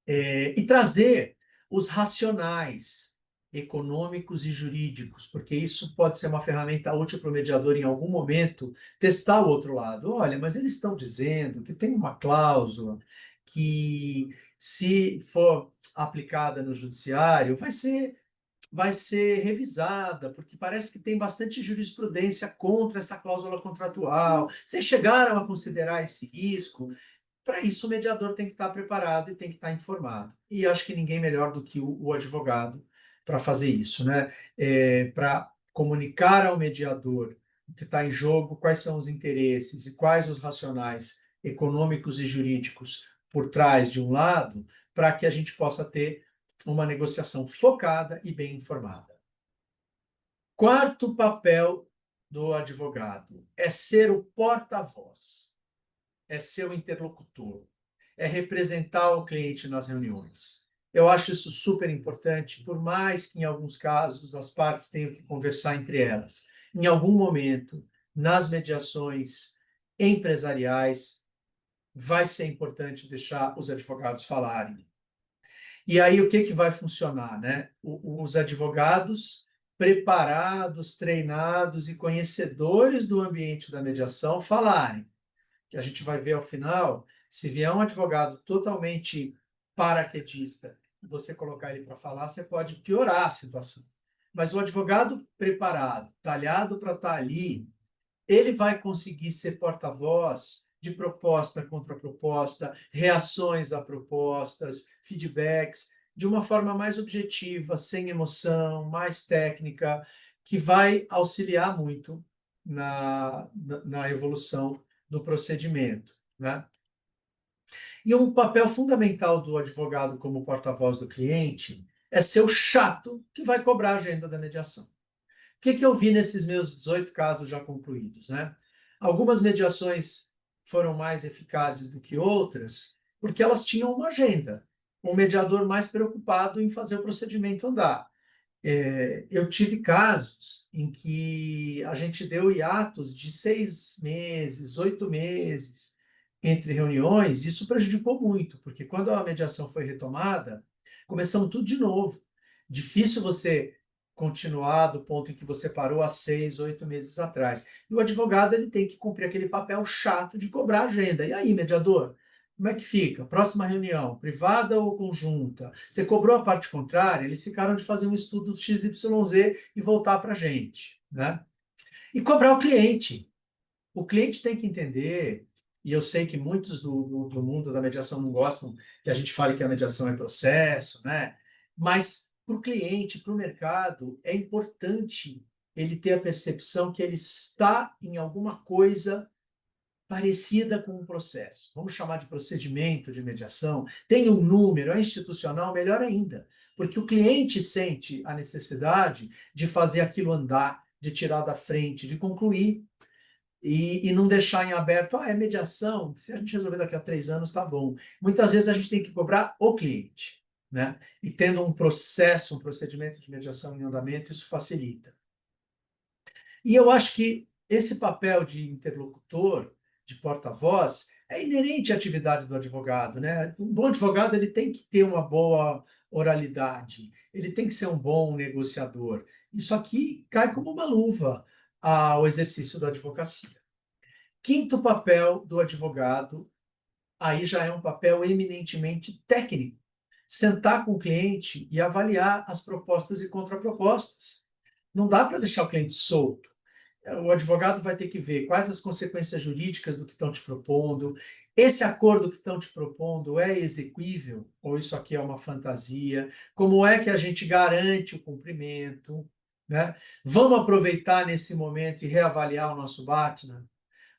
E trazer os racionais econômicos e jurídicos, porque isso pode ser uma ferramenta útil para o mediador em algum momento testar o outro lado. Olha, mas eles estão dizendo que tem uma cláusula que, se for aplicada no judiciário, vai ser revisada, porque parece que tem bastante jurisprudência contra essa cláusula contratual. Vocês chegaram a considerar esse risco? Para isso, o mediador tem que estar preparado e tem que estar informado. E acho que ninguém melhor do que o advogado para fazer isso, né? Para comunicar ao mediador o que está em jogo, quais são os interesses e quais os racionais econômicos e jurídicos por trás de um lado, para que a gente possa ter uma negociação focada e bem informada. Quarto papel do advogado é ser o porta-voz, é ser o interlocutor, é representar o cliente nas reuniões. Eu acho isso super importante, por mais que em alguns casos as partes tenham que conversar entre elas. Em algum momento, nas mediações empresariais, vai ser importante deixar os advogados falarem. E aí o que vai funcionar, né? Os advogados preparados, treinados e conhecedores do ambiente da mediação falarem, que a gente vai ver ao final, se vier um advogado totalmente paraquedista e você colocar ele para falar, você pode piorar a situação. Mas o advogado preparado, talhado para estar ali, ele vai conseguir ser porta-voz de proposta contra proposta, reações a propostas, feedbacks, de uma forma mais objetiva, sem emoção, mais técnica, que vai auxiliar muito na evolução do procedimento. Né? E um papel fundamental do advogado como porta-voz do cliente é ser o chato que vai cobrar a agenda da mediação. O que eu vi nesses meus 18 casos já concluídos, né? Algumas mediações foram mais eficazes do que outras, porque elas tinham uma agenda, um mediador mais preocupado em fazer o procedimento andar. Eu tive casos em que a gente deu hiatos de 6 meses, 8 meses entre reuniões. Isso prejudicou muito, porque quando a mediação foi retomada, começamos tudo de novo. Difícil você continuar do ponto em que você parou há 6, 8 meses atrás. E o advogado ele tem que cumprir aquele papel chato de cobrar agenda. E aí, mediador? Como é que fica? Próxima reunião, privada ou conjunta? Você cobrou a parte contrária, eles ficaram de fazer um estudo XYZ e voltar para a gente. Né? E cobrar o cliente. O cliente tem que entender, e eu sei que muitos do mundo da mediação não gostam que a gente fale que a mediação é processo, né? Mas para o cliente, para o mercado, é importante ele ter a percepção que ele está em alguma coisa parecida com um processo. Vamos chamar de procedimento de mediação. Tem um número, é institucional, melhor ainda, porque o cliente sente a necessidade de fazer aquilo andar, de tirar da frente, de concluir. E não deixar em aberto, é mediação, se a gente resolver daqui a 3 anos, tá bom. Muitas vezes a gente tem que cobrar o cliente, né? E tendo um processo, um procedimento de mediação em andamento, isso facilita. E eu acho que esse papel de interlocutor, de porta-voz, é inerente à atividade do advogado, né? Um bom advogado ele tem que ter uma boa oralidade, ele tem que ser um bom negociador. Isso aqui cai como uma luva ao exercício da advocacia. Quinto papel do advogado, aí já é um papel eminentemente técnico. Sentar com o cliente e avaliar as propostas e contrapropostas. Não dá para deixar o cliente solto. O advogado vai ter que ver quais as consequências jurídicas do que estão te propondo. Esse acordo que estão te propondo é exequível ou isso aqui é uma fantasia? Como é que a gente garante o cumprimento? Né? Vamos aproveitar nesse momento e reavaliar o nosso BATNA?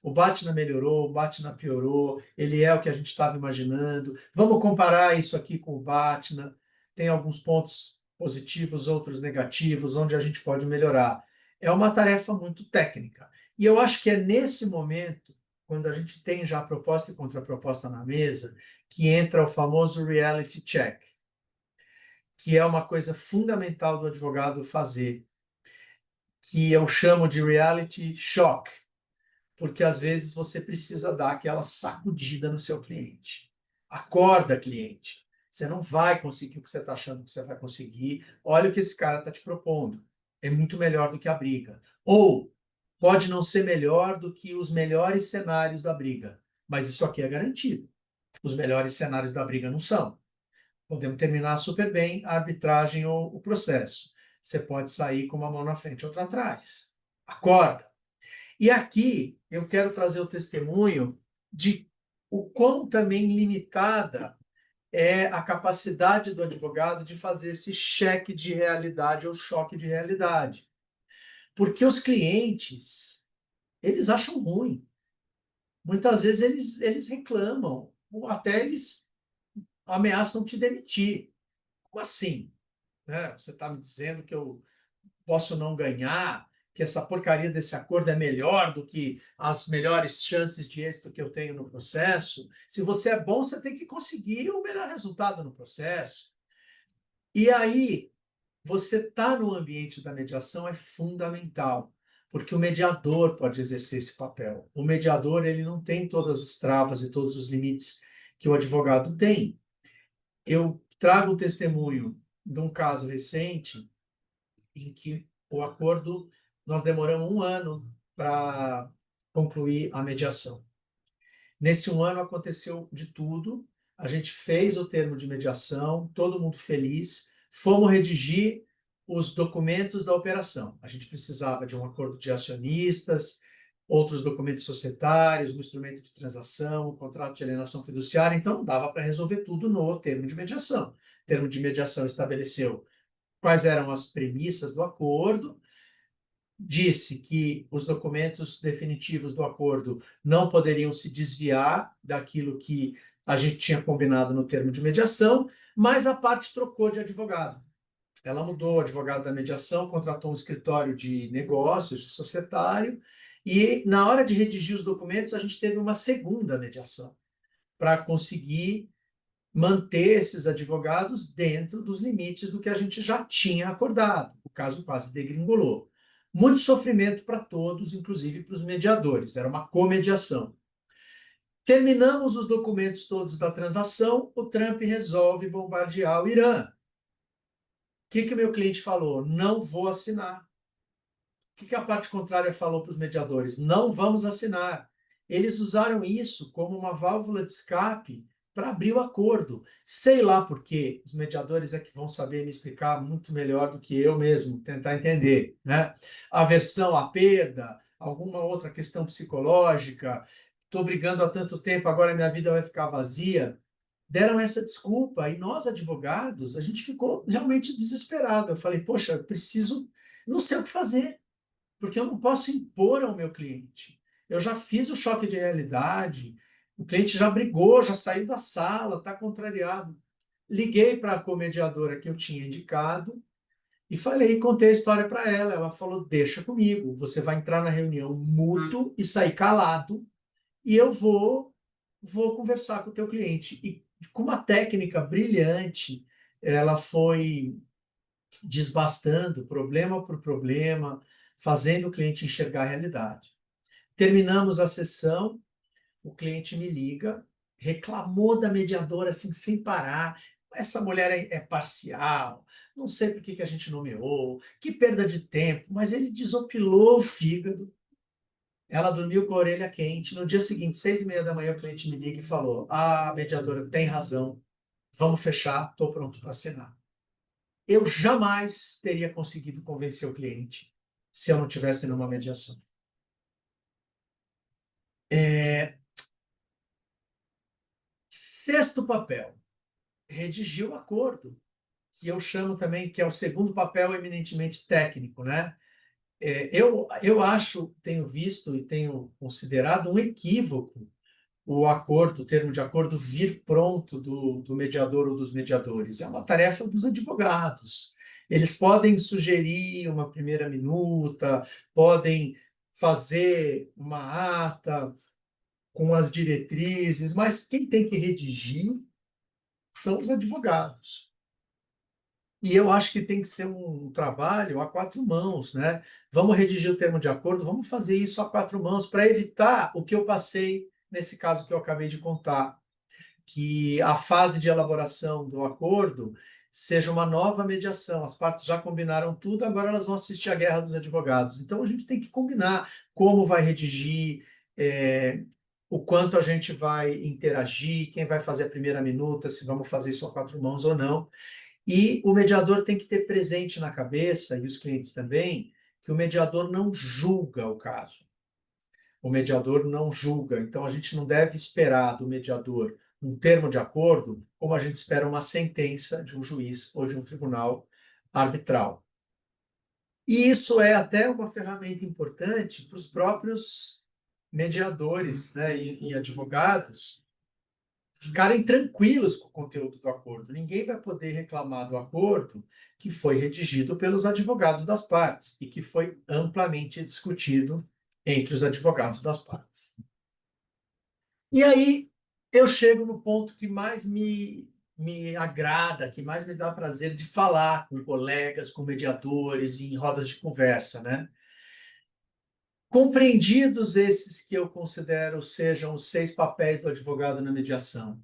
O BATNA melhorou, o BATNA piorou, ele é o que a gente estava imaginando. Vamos comparar isso aqui com o BATNA. Tem alguns pontos positivos, outros negativos, onde a gente pode melhorar. É uma tarefa muito técnica. E eu acho que é nesse momento, quando a gente tem já a proposta e contraproposta na mesa, que entra o famoso reality check, que é uma coisa fundamental do advogado fazer, que eu chamo de reality shock, porque às vezes você precisa dar aquela sacudida no seu cliente. Acorda, cliente. Você não vai conseguir o que você está achando que você vai conseguir. Olha o que esse cara está te propondo. É muito melhor do que a briga. Ou pode não ser melhor do que os melhores cenários da briga, mas isso aqui é garantido. Os melhores cenários da briga não são. Podemos terminar super bem a arbitragem ou o processo. Você pode sair com uma mão na frente e outra atrás. Acorda. E aqui eu quero trazer o testemunho de o quão também limitada é a capacidade do advogado de fazer esse cheque de realidade ou choque de realidade. Porque os clientes, eles acham ruim. Muitas vezes eles reclamam, ou até eles ameaçam te demitir. Como assim? Né? Você está me dizendo que eu posso não ganhar, que essa porcaria desse acordo é melhor do que as melhores chances de êxito que eu tenho no processo. Se você é bom, você tem que conseguir o melhor resultado no processo. E aí, você estar no ambiente da mediação é fundamental, porque o mediador pode exercer esse papel. O mediador, ele não tem todas as travas e todos os limites que o advogado tem. Eu trago o testemunho de um caso recente em que o acordo, nós demoramos um ano para concluir a mediação. Nesse um ano aconteceu de tudo, a gente fez o termo de mediação, todo mundo feliz, fomos redigir os documentos da operação. A gente precisava de um acordo de acionistas, outros documentos societários, um instrumento de transação, um contrato de alienação fiduciária, então não dava para resolver tudo no termo de mediação. O termo de mediação estabeleceu quais eram as premissas do acordo, disse que os documentos definitivos do acordo não poderiam se desviar daquilo que a gente tinha combinado no termo de mediação, mas a parte trocou de advogado. Ela mudou o advogado da mediação, contratou um escritório de negócios, de societário, e na hora de redigir os documentos, a gente teve uma segunda mediação para conseguir manter esses advogados dentro dos limites do que a gente já tinha acordado. O caso quase degringolou. Muito sofrimento para todos, inclusive para os mediadores. Era uma comediação. Terminamos os documentos todos da transação, o Trump resolve bombardear o Irã. O que o meu cliente falou? Não vou assinar. O que a parte contrária falou para os mediadores? Não vamos assinar. Eles usaram isso como uma válvula de escape para abrir o acordo. Sei lá por quê. Os mediadores é que vão saber me explicar muito melhor do que eu mesmo, tentar entender, né? Aversão à perda, alguma outra questão psicológica. Estou brigando há tanto tempo, agora minha vida vai ficar vazia. Deram essa desculpa e nós, advogados, a gente ficou realmente desesperado. Eu falei, poxa, eu preciso, não sei o que fazer porque eu não posso impor ao meu cliente. Eu já fiz o choque de realidade, o cliente já brigou, já saiu da sala, está contrariado. Liguei para a comediadora que eu tinha indicado e falei, contei a história para ela. Ela falou: deixa comigo, você vai entrar na reunião mudo e sair calado, e eu vou conversar com o teu cliente. E com uma técnica brilhante, ela foi desbastando problema por problema, fazendo o cliente enxergar a realidade. Terminamos a sessão, o cliente me liga, reclamou da mediadora assim sem parar. essa mulher é parcial, não sei por que que a gente nomeou, que perda de tempo, mas ele desopilou o fígado. Ela dormiu com a orelha quente. No dia seguinte, 6:30 da manhã, o cliente me liga e falou: a mediadora tem razão, vamos fechar, estou pronto para assinar. Eu jamais teria conseguido convencer o cliente se eu não tivesse numa mediação. É, Sexto papel, redigir o acordo, que eu chamo também, que é o segundo papel eminentemente técnico, né? Eu acho, tenho visto e tenho considerado um equívoco o acordo, o termo de acordo vir pronto do mediador ou dos mediadores. É uma tarefa dos advogados. Eles podem sugerir uma primeira minuta, podem fazer uma ata com as diretrizes, mas quem tem que redigir são os advogados. E eu acho que tem que ser um trabalho a quatro mãos, né? Vamos redigir o termo de acordo, vamos fazer isso a quatro mãos para evitar o que eu passei nesse caso que eu acabei de contar, que a fase de elaboração do acordo seja uma nova mediação. As partes já combinaram tudo, agora elas vão assistir à guerra dos advogados. Então a gente tem que combinar como vai redigir, o quanto a gente vai interagir, quem vai fazer a primeira minuta, se vamos fazer isso a quatro mãos ou não. E o mediador tem que ter presente na cabeça, e os clientes também, que o mediador não julga o caso. O mediador não julga. Então, a gente não deve esperar do mediador um termo de acordo, como a gente espera uma sentença de um juiz ou de um tribunal arbitral. E isso é até uma ferramenta importante para os próprios mediadores, né, e advogados ficarem tranquilos com o conteúdo do acordo. Ninguém vai poder reclamar do acordo que foi redigido pelos advogados das partes e que foi amplamente discutido entre os advogados das partes. E aí eu chego no ponto que mais me agrada, que mais me dá prazer de falar com colegas, com mediadores, em rodas de conversa, né? Compreendidos esses que eu considero sejam os 6 papéis do advogado na mediação,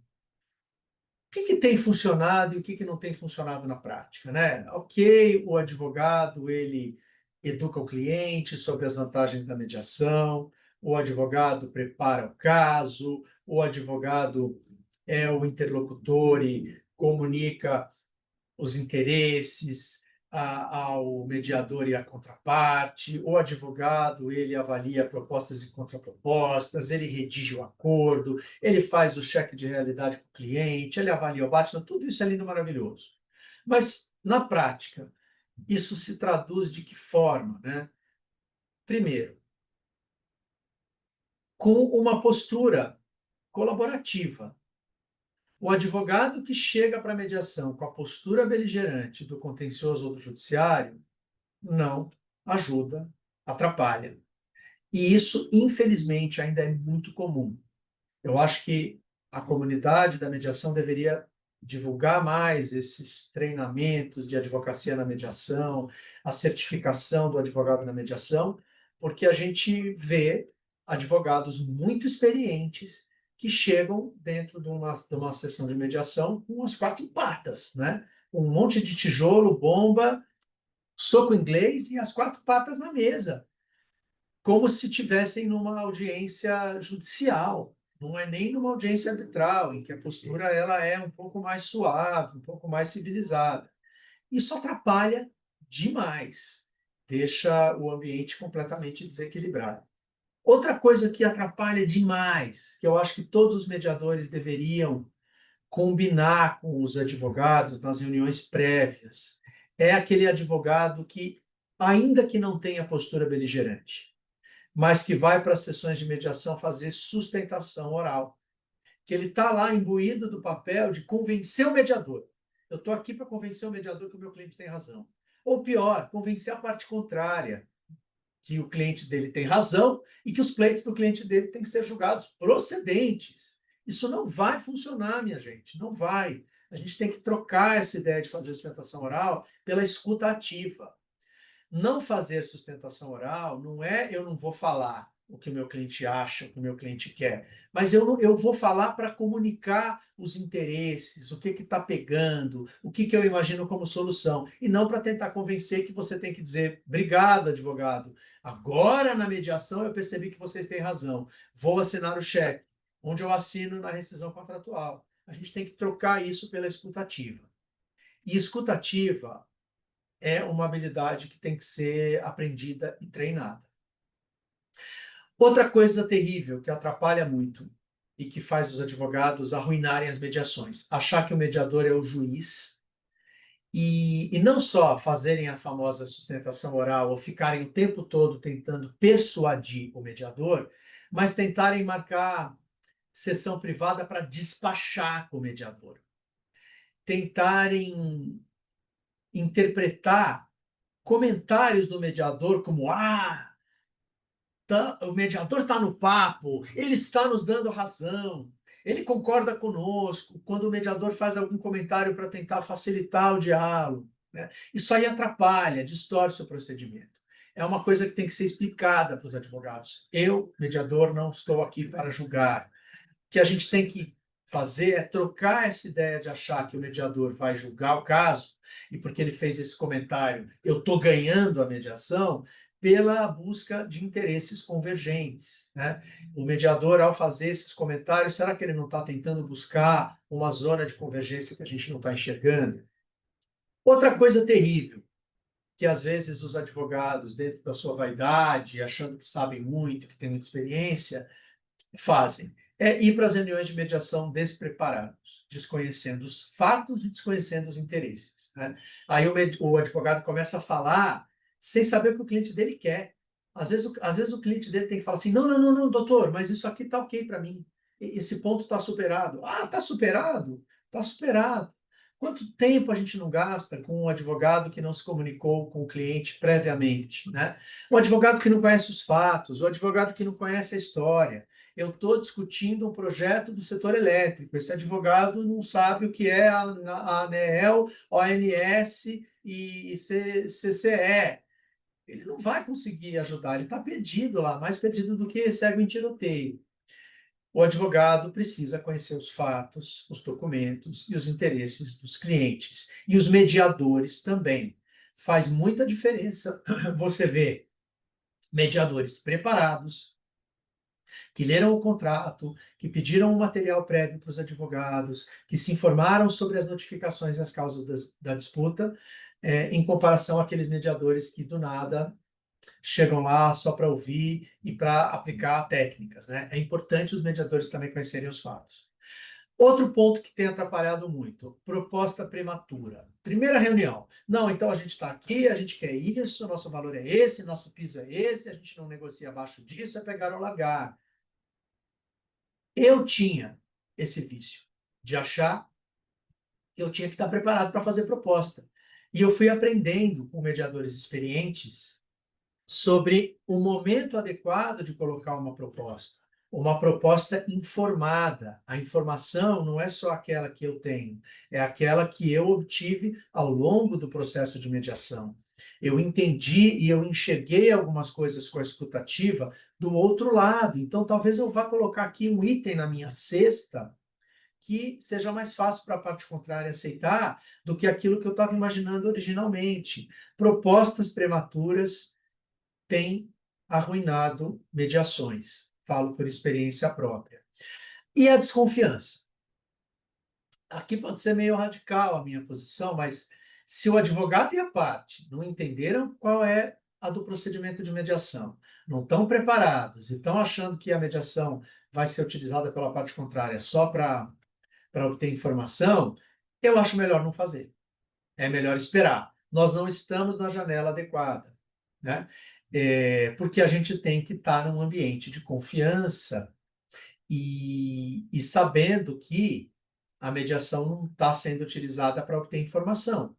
que tem funcionado e o que não tem funcionado na prática, né? Ok, o advogado, ele educa o cliente sobre as vantagens da mediação, o advogado prepara o caso, o advogado é o interlocutor e comunica os interesses ao mediador e à contraparte, o advogado, ele avalia propostas e contrapropostas, ele redige o acordo, ele faz o cheque de realidade com o cliente, ele avalia o BATNA, tudo isso é lindo e maravilhoso. Mas, na prática, isso se traduz de que forma, né? Primeiro, com uma postura colaborativa. O advogado que chega para a mediação com a postura beligerante do contencioso ou do judiciário não ajuda, atrapalha. E isso, infelizmente, ainda é muito comum. Eu acho que a comunidade da mediação deveria divulgar mais esses treinamentos de advocacia na mediação, a certificação do advogado na mediação, porque a gente vê advogados muito experientes que chegam dentro de uma sessão de mediação com as quatro patas, né? Um monte de tijolo, bomba, soco inglês e as quatro patas na mesa, como se tivessem numa audiência judicial. Não é nem numa audiência arbitral, em que a postura ela é um pouco mais suave, um pouco mais civilizada. Isso atrapalha demais, deixa o ambiente completamente desequilibrado. Outra coisa que atrapalha demais, que eu acho que todos os mediadores deveriam combinar com os advogados nas reuniões prévias, é aquele advogado que, ainda que não tenha postura beligerante, mas que vai para as sessões de mediação fazer sustentação oral, que ele está lá imbuído do papel de convencer o mediador. Eu estou aqui para convencer o mediador que o meu cliente tem razão. Ou pior, convencer a parte contrária, que o cliente dele tem razão e que os pleitos do cliente dele têm que ser julgados procedentes. Isso não vai funcionar, minha gente, não vai. A gente tem que trocar essa ideia de fazer sustentação oral pela escuta ativa. Não fazer sustentação oral não é eu não vou falar, o que o meu cliente acha, o que o meu cliente quer, mas eu vou falar para comunicar os interesses, o que está pegando, o que eu imagino como solução, e não para tentar convencer que você tem que dizer, obrigado, advogado, agora na mediação eu percebi que vocês têm razão, vou assinar o cheque, onde eu assino na rescisão contratual. A gente tem que trocar isso pela escutativa. E escutativa é uma habilidade que tem que ser aprendida e treinada. Outra coisa terrível que atrapalha muito e que faz os advogados arruinarem as mediações, achar que o mediador é o juiz e não só fazerem a famosa sustentação oral ou ficarem o tempo todo tentando persuadir o mediador, mas tentarem marcar sessão privada para despachar com o mediador. Tentarem interpretar comentários do mediador como o mediador está no papo, ele está nos dando razão, ele concorda conosco quando o mediador faz algum comentário para tentar facilitar o diálogo, né? Isso aí atrapalha, distorce o procedimento. É uma coisa que tem que ser explicada para os advogados. Eu, mediador, não estou aqui para julgar. O que a gente tem que fazer é trocar essa ideia de achar que o mediador vai julgar o caso, e porque ele fez esse comentário, eu estou ganhando a mediação, pela busca de interesses convergentes, né? O mediador, ao fazer esses comentários, será que ele não está tentando buscar uma zona de convergência que a gente não está enxergando? Outra coisa terrível, que às vezes os advogados, dentro da sua vaidade, achando que sabem muito, que têm muita experiência, fazem é ir para as reuniões de mediação despreparados, desconhecendo os fatos e desconhecendo os interesses, né? Aí o advogado começa a falar sem saber o que o cliente dele quer. Às vezes o cliente dele tem que falar assim, não, não, não, não, doutor, mas isso aqui está ok para mim. Esse ponto está superado. Ah, está superado? Está superado. Quanto tempo a gente não gasta com um advogado que não se comunicou com o cliente previamente, né? Um advogado que não conhece os fatos, o advogado que não conhece a história. Eu estou discutindo um projeto do setor elétrico. Esse advogado não sabe o que é a ANEEL, ONS e CCE. Ele não vai conseguir ajudar, ele está perdido lá, mais perdido do que cego em tiroteio. O advogado precisa conhecer os fatos, os documentos e os interesses dos clientes. E os mediadores também. Faz muita diferença você ver mediadores preparados, que leram o contrato, que pediram um material prévio para os advogados, que se informaram sobre as notificações e as causas da disputa, em comparação àqueles mediadores que, do nada, chegam lá só para ouvir e para aplicar técnicas, né? É importante os mediadores também conhecerem os fatos. Outro ponto que tem atrapalhado muito, proposta prematura. Primeira reunião. Não, então a gente está aqui, a gente quer isso, nosso valor é esse, nosso piso é esse, a gente não negocia abaixo disso, é pegar ou largar. Eu tinha esse vício de achar que eu tinha que estar preparado para fazer proposta. E eu fui aprendendo com mediadores experientes sobre o momento adequado de colocar uma proposta informada. A informação não é só aquela que eu tenho, é aquela que eu obtive ao longo do processo de mediação. Eu entendi e eu enxerguei algumas coisas com a escutativa do outro lado. Então, talvez eu vá colocar aqui um item na minha cesta que seja mais fácil para a parte contrária aceitar do que aquilo que eu estava imaginando originalmente. Propostas prematuras têm arruinado mediações. Falo por experiência própria. E a desconfiança. Aqui pode ser meio radical a minha posição, mas se o advogado e a parte não entenderam qual é a do procedimento de mediação, não estão preparados e estão achando que a mediação vai ser utilizada pela parte contrária só para obter informação, eu acho melhor não fazer. É melhor esperar. Nós não estamos na janela adequada, né? Porque a gente tem que estar num ambiente de confiança e sabendo que a mediação não está sendo utilizada para obter informação,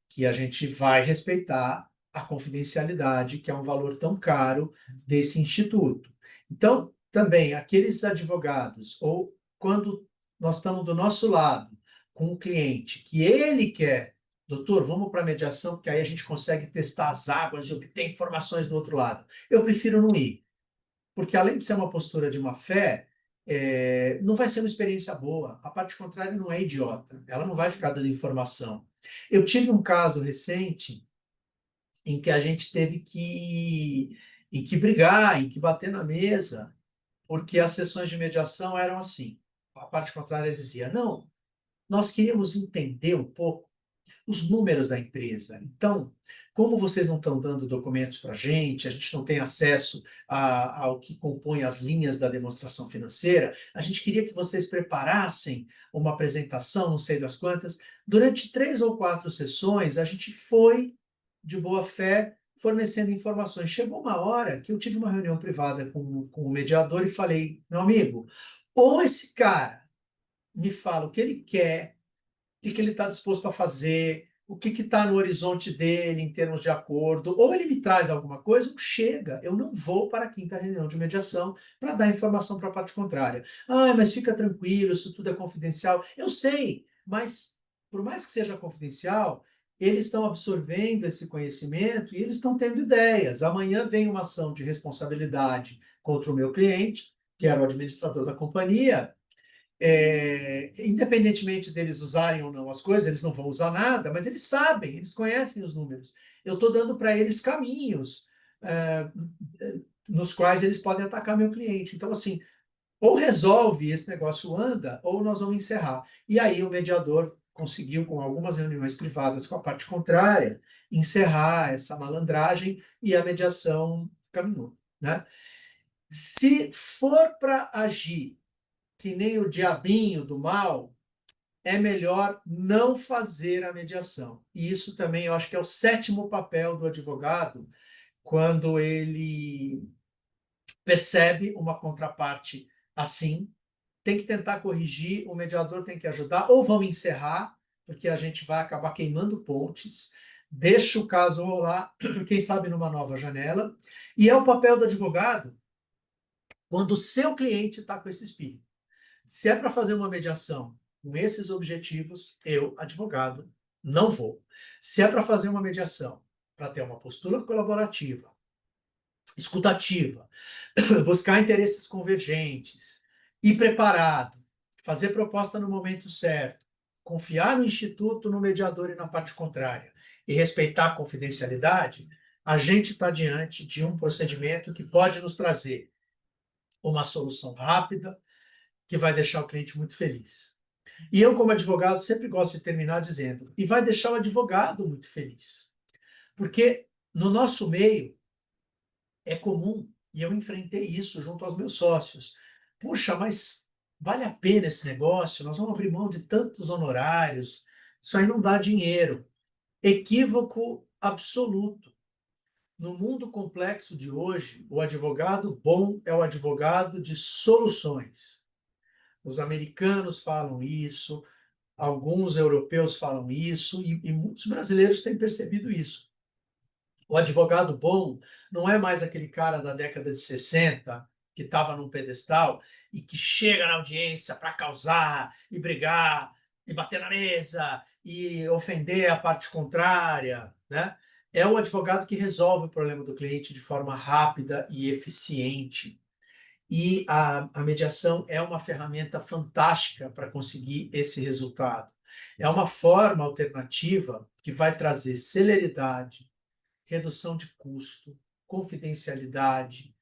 que a gente vai respeitar a confidencialidade, que é um valor tão caro desse instituto. Então, também, aqueles advogados, ou quando nós estamos do nosso lado com o cliente, que ele quer, doutor, vamos para a mediação, porque aí a gente consegue testar as águas e obter informações do outro lado. Eu prefiro não ir. porque além de ser uma postura de má fé, não vai ser uma experiência boa. A parte contrária não é idiota, ela não vai ficar dando informação. Eu tive um caso recente em que a gente teve em que brigar, em que bater na mesa, porque as sessões de mediação eram assim. A parte contrária dizia: não, nós queríamos entender um pouco os números da empresa. Então, como vocês não estão dando documentos para a gente não tem acesso ao que compõe as linhas da demonstração financeira, a gente queria que vocês preparassem uma apresentação, não sei das quantas. Durante 3 ou 4 sessões, a gente foi, de boa fé, fornecendo informações. Chegou uma hora que eu tive uma reunião privada com o mediador e falei: meu amigo, ou esse cara me fala o que ele quer, que ele está disposto a fazer, o que está no horizonte dele em termos de acordo, ou ele me traz alguma coisa, ou chega, eu não vou para a quinta reunião de mediação para dar informação para a parte contrária. Ah, mas fica tranquilo, isso tudo é confidencial. Eu sei, mas por mais que seja confidencial, eles estão absorvendo esse conhecimento e eles estão tendo ideias. Amanhã vem uma ação de responsabilidade contra o meu cliente, que era o administrador da companhia, independentemente deles usarem ou não as coisas, eles não vão usar nada, mas eles sabem, eles conhecem os números. Eu estou dando para eles caminhos é, nos quais eles podem atacar meu cliente. Então, assim, ou resolve esse negócio anda, ou nós vamos encerrar. E aí o mediador conseguiu, com algumas reuniões privadas com a parte contrária, encerrar essa malandragem e a mediação caminhou, né? Se for para agir que nem o diabinho do mal, é melhor não fazer a mediação. E isso também eu acho que é o sétimo papel do advogado, quando ele percebe uma contraparte assim, tem que tentar corrigir, o mediador tem que ajudar, ou vamos encerrar, porque a gente vai acabar queimando pontes, deixa o caso rolar, quem sabe numa nova janela, e é o papel do advogado quando o seu cliente está com esse espírito. Se é para fazer uma mediação com esses objetivos, eu, advogado, não vou. Se é para fazer uma mediação para ter uma postura colaborativa, escutativa, buscar interesses convergentes, ir preparado, fazer proposta no momento certo, confiar no instituto, no mediador e na parte contrária, e respeitar a confidencialidade, a gente está diante de um procedimento que pode nos trazer uma solução rápida, que vai deixar o cliente muito feliz. E eu, como advogado, sempre gosto de terminar dizendo, e vai deixar o advogado muito feliz. Porque no nosso meio é comum, e eu enfrentei isso junto aos meus sócios. Puxa, mas vale a pena esse negócio? Nós vamos abrir mão de tantos honorários, isso aí não dá dinheiro. Equívoco absoluto. No mundo complexo de hoje, o advogado bom é o advogado de soluções. Os americanos falam isso, alguns europeus falam isso, e muitos brasileiros têm percebido isso. O advogado bom não é mais aquele cara da década de 60 que estava num pedestal e que chega na audiência para causar e brigar e bater na mesa e ofender a parte contrária, né? É o advogado que resolve o problema do cliente de forma rápida e eficiente. E a mediação é uma ferramenta fantástica para conseguir esse resultado. É uma forma alternativa que vai trazer celeridade, redução de custo, confidencialidade,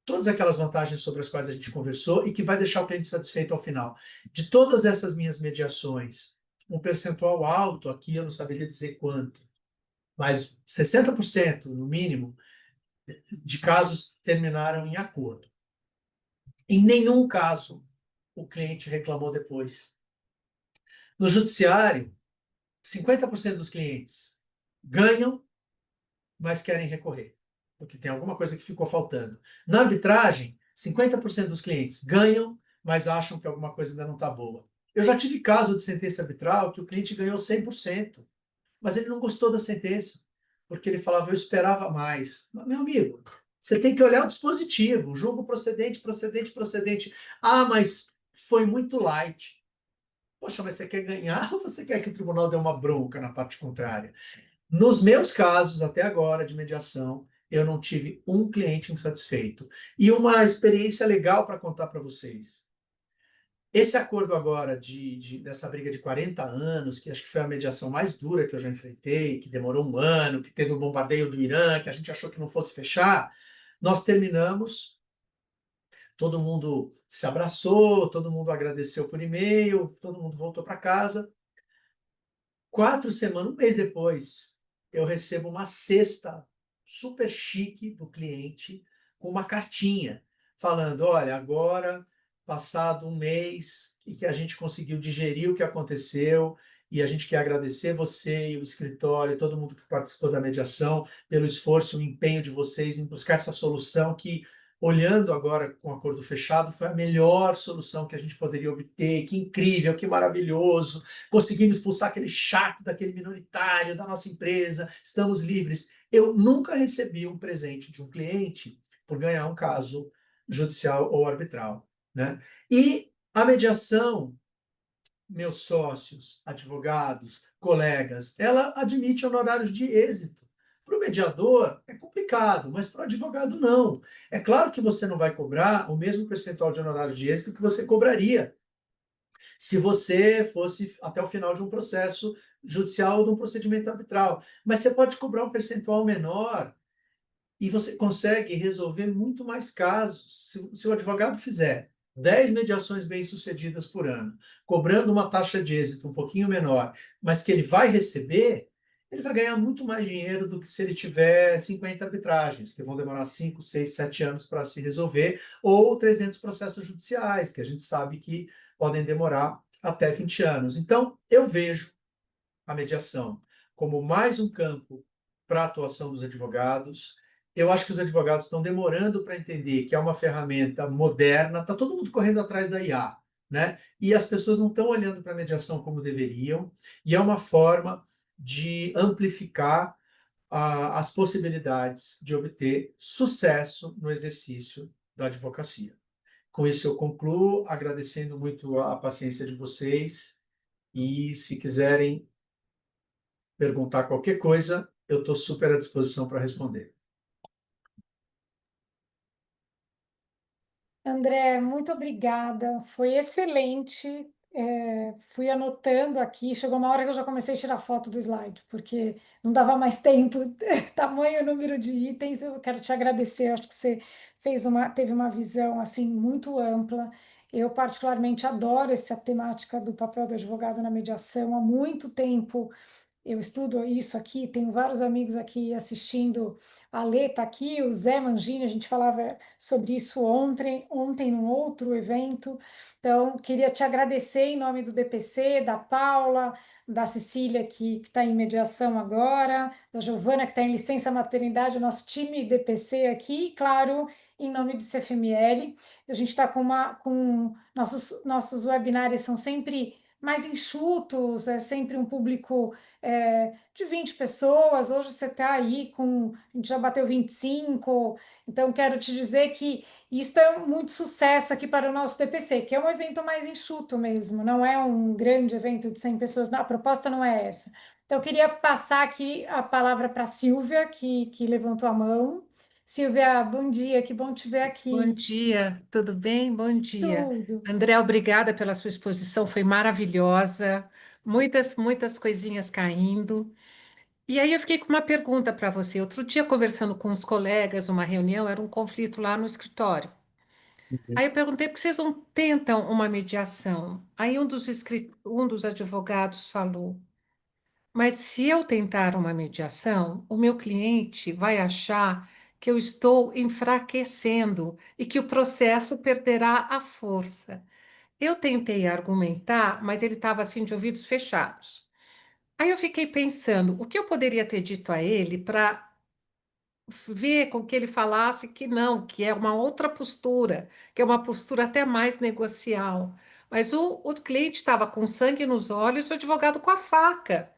todas aquelas vantagens sobre as quais a gente conversou e que vai deixar o cliente satisfeito ao final. De todas essas minhas mediações, um percentual alto, aqui eu não saberia dizer quanto, mas 60% no mínimo de casos terminaram em acordo. Em nenhum caso o cliente reclamou depois. No judiciário, 50% dos clientes ganham, mas querem recorrer, porque tem alguma coisa que ficou faltando. Na arbitragem, 50% dos clientes ganham, mas acham que alguma coisa ainda não está boa. Eu já tive caso de sentença arbitral que o cliente ganhou 100%, mas ele não gostou da sentença, porque ele falava, eu esperava mais. Mas, meu amigo, você tem que olhar o dispositivo, julgo procedente, procedente, procedente. Ah, mas foi muito light. Poxa, mas você quer ganhar ou você quer que o tribunal dê uma bronca na parte contrária? Nos meus casos, até agora, de mediação, eu não tive um cliente insatisfeito. E uma experiência legal para contar para vocês. Esse acordo agora dessa briga de 40 anos, que acho que foi a mediação mais dura que eu já enfrentei, que demorou um ano, que teve o bombardeio do Irã, que a gente achou que não fosse fechar, nós terminamos, todo mundo se abraçou, todo mundo agradeceu por e-mail, todo mundo voltou para casa. 4 semanas, um mês depois, eu recebo uma cesta super chique do cliente com uma cartinha falando: olha, agora, passado um mês e que a gente conseguiu digerir o que aconteceu, e a gente quer agradecer você e o escritório, todo mundo que participou da mediação, pelo esforço e o empenho de vocês em buscar essa solução que, olhando agora com o acordo fechado, foi a melhor solução que a gente poderia obter. Que incrível, que maravilhoso! Conseguimos expulsar aquele chato daquele minoritário da nossa empresa, estamos livres. Eu nunca recebi um presente de um cliente por ganhar um caso judicial ou arbitral, né? E a mediação, meus sócios, advogados, colegas, ela admite honorários de êxito. Para o mediador é complicado, mas para o advogado não. É claro que você não vai cobrar o mesmo percentual de honorários de êxito que você cobraria se você fosse até o final de um processo judicial ou de um procedimento arbitral. Mas você pode cobrar um percentual menor e você consegue resolver muito mais casos. Se o advogado fizer 10 mediações bem-sucedidas por ano, cobrando uma taxa de êxito um pouquinho menor, mas que ele vai receber, ele vai ganhar muito mais dinheiro do que se ele tiver 50 arbitragens, que vão demorar 5, 6, 7 anos para se resolver, ou 300 processos judiciais, que a gente sabe que podem demorar até 20 anos. Então, eu vejo a mediação como mais um campo para a atuação dos advogados. Eu acho que os advogados estão demorando para entender que é uma ferramenta moderna, está todo mundo correndo atrás da IA, né? E as pessoas não estão olhando para a mediação como deveriam, e é uma forma de amplificar as possibilidades de obter sucesso no exercício da advocacia. Com isso, eu concluo agradecendo muito a paciência de vocês e, se quiserem perguntar qualquer coisa, eu estou super à disposição para responder. André, muito obrigada. Foi excelente. Fui anotando aqui. Chegou uma hora que eu já comecei a tirar foto do slide, porque não dava mais tempo. Tamanho número de itens. Eu quero te agradecer. Eu acho que você teve uma visão assim muito ampla. Eu particularmente adoro essa temática do papel do advogado na mediação. Há muito tempo eu estudo isso aqui, tenho vários amigos aqui assistindo. A Lê está aqui, o Zé Mangini, a gente falava sobre isso ontem num outro evento. Então, queria te agradecer em nome do DPC, da Paula, da Cecília, que está em mediação agora, da Giovana, que está em licença maternidade, o nosso time DPC aqui, e, claro, em nome do CFML. A gente está com nossos webinários são sempre mais enxutos, é sempre um público de 20 pessoas. Hoje você está aí com, a gente já bateu 25. Então quero te dizer que isso é muito sucesso aqui para o nosso DPC, que é um evento mais enxuto mesmo, não é um grande evento de 100 pessoas, não, a proposta não é essa. Então eu queria passar aqui a palavra para a Silvia, que levantou a mão. Silvia, bom dia, que bom te ver Bom aqui. dia, tudo bem? Bom dia. Tudo. André, obrigada pela sua exposição, foi maravilhosa. Muitas coisinhas caindo. E aí eu fiquei com uma pergunta para você. Outro dia, conversando com os colegas, uma reunião, era um conflito lá no escritório. Aí eu perguntei por que vocês não tentam uma mediação. Aí um dos advogados falou: mas se eu tentar uma mediação, o meu cliente vai achar que eu estou enfraquecendo e que o processo perderá a força. Eu tentei argumentar, mas ele estava assim de ouvidos fechados. Aí eu fiquei pensando, o que eu poderia ter dito a ele para ver com que ele falasse que não, que é uma outra postura, que é uma postura até mais negocial. Mas o cliente estava com sangue nos olhos, o advogado com a faca.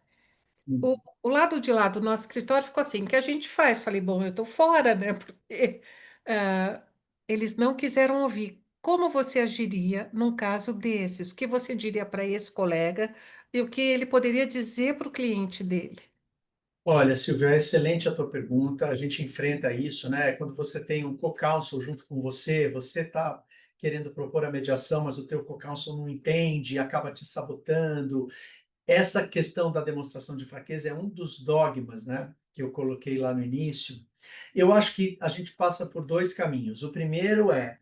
O, o lado de lá do nosso escritório ficou assim: o que a gente faz? Falei, bom, eu estou fora, né? Porque ah, eles não quiseram ouvir. Como você agiria num caso desses? O que você diria para esse colega e o que ele poderia dizer para o cliente dele? Olha, Silvia, é excelente a tua pergunta. A gente enfrenta isso, né? Quando você tem um co-counsel junto com você, você está querendo propor a mediação, mas o teu co-counsel não entende, acaba te sabotando. Essa questão da demonstração de fraqueza é um dos dogmas, né, que eu coloquei lá no início. Eu acho que a gente passa por dois caminhos. O primeiro é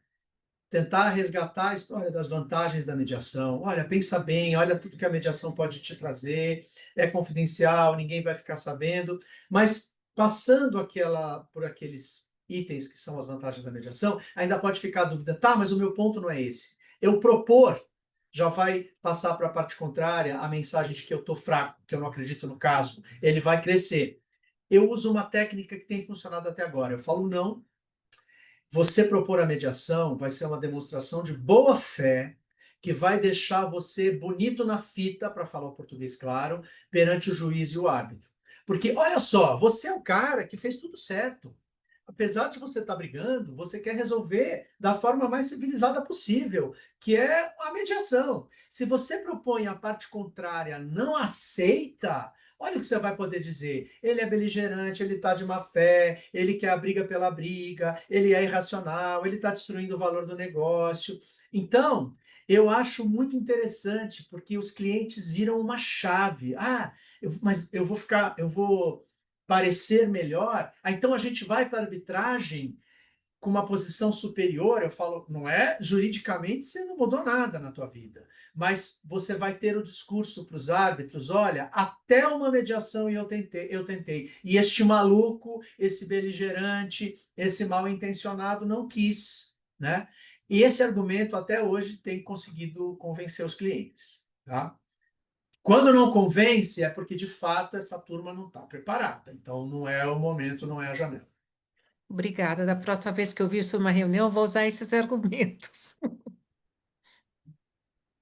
tentar resgatar a história das vantagens da mediação. Olha, pensa bem, olha tudo que a mediação pode te trazer, é confidencial, ninguém vai ficar sabendo, mas passando por aqueles itens que são as vantagens da mediação, ainda pode ficar a dúvida, tá, mas o meu ponto não é esse. Eu propor já vai passar para a parte contrária a mensagem de que eu estou fraco, que eu não acredito no caso. Ele vai crescer. Eu uso uma técnica que tem funcionado até agora. Eu falo não. Você propor a mediação vai ser uma demonstração de boa fé que vai deixar você bonito na fita, para falar o português claro, perante o juiz e o árbitro. Porque, olha só, você é o cara que fez tudo certo. Apesar de você estar brigando, você quer resolver da forma mais civilizada possível, que é a mediação. Se você propõe a parte contrária, não aceita, olha o que você vai poder dizer. Ele é beligerante, ele está de má fé, ele quer a briga pela briga, ele é irracional, ele está destruindo o valor do negócio. Então, eu acho muito interessante, porque os clientes viram uma chave. Ah, mas eu vou parecer melhor, então a gente vai para a arbitragem com uma posição superior. Eu falo, não é juridicamente você não mudou nada na tua vida, mas você vai ter o discurso para os árbitros, olha, até uma mediação eu tentei, e este maluco, esse beligerante, esse mal intencionado não quis, né? E esse argumento até hoje tem conseguido convencer os clientes, tá? Quando não convence, é porque de fato essa turma não está preparada. Então não é o momento, não é a janela. Obrigada. Da próxima vez que eu vir isso numa reunião, eu vou usar esses argumentos.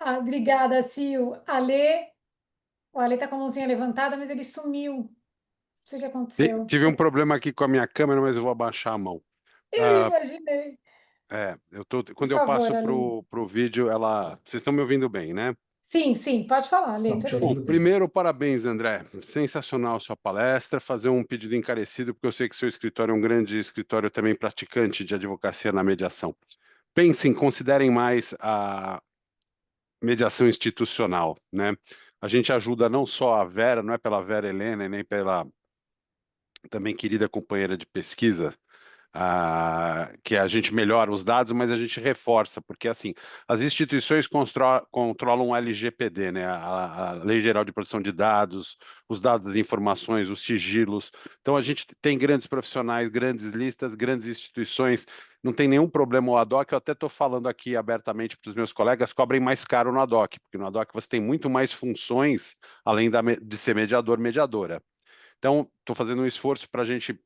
Ah, obrigada, Sil. O Ale tá com a mãozinha levantada, mas ele sumiu. Não sei o que aconteceu. Tive um problema aqui com a minha câmera, mas eu vou abaixar a mão. Eu Ah, imaginei. Por quando eu favor, passo Ale. pro vídeo, vocês estão me ouvindo bem, né? Sim, sim, pode falar, Ale, Estamos te Bom, perfeito. ouvindo bem. primeiro, parabéns, André. Sensacional sua palestra. Fazer um pedido encarecido, porque eu sei que seu escritório é um grande escritório também praticante de advocacia na mediação. Pensem, considerem mais a mediação institucional, né? A gente ajuda não só a Vera, não é pela Vera Helena, e nem pela também querida companheira de pesquisa, que a gente melhora os dados, mas a gente reforça, porque assim, as instituições controlam o LGPD, né, a Lei Geral de Proteção de Dados, os dados e informações, os sigilos. Então a gente tem grandes profissionais, grandes listas, grandes instituições, não tem nenhum problema o ADOC. Eu até estou falando aqui abertamente para os meus colegas, cobrem mais caro no ADOC, porque no ADOC você tem muito mais funções, além de ser mediador, mediadora. Então, estou fazendo um esforço para a gente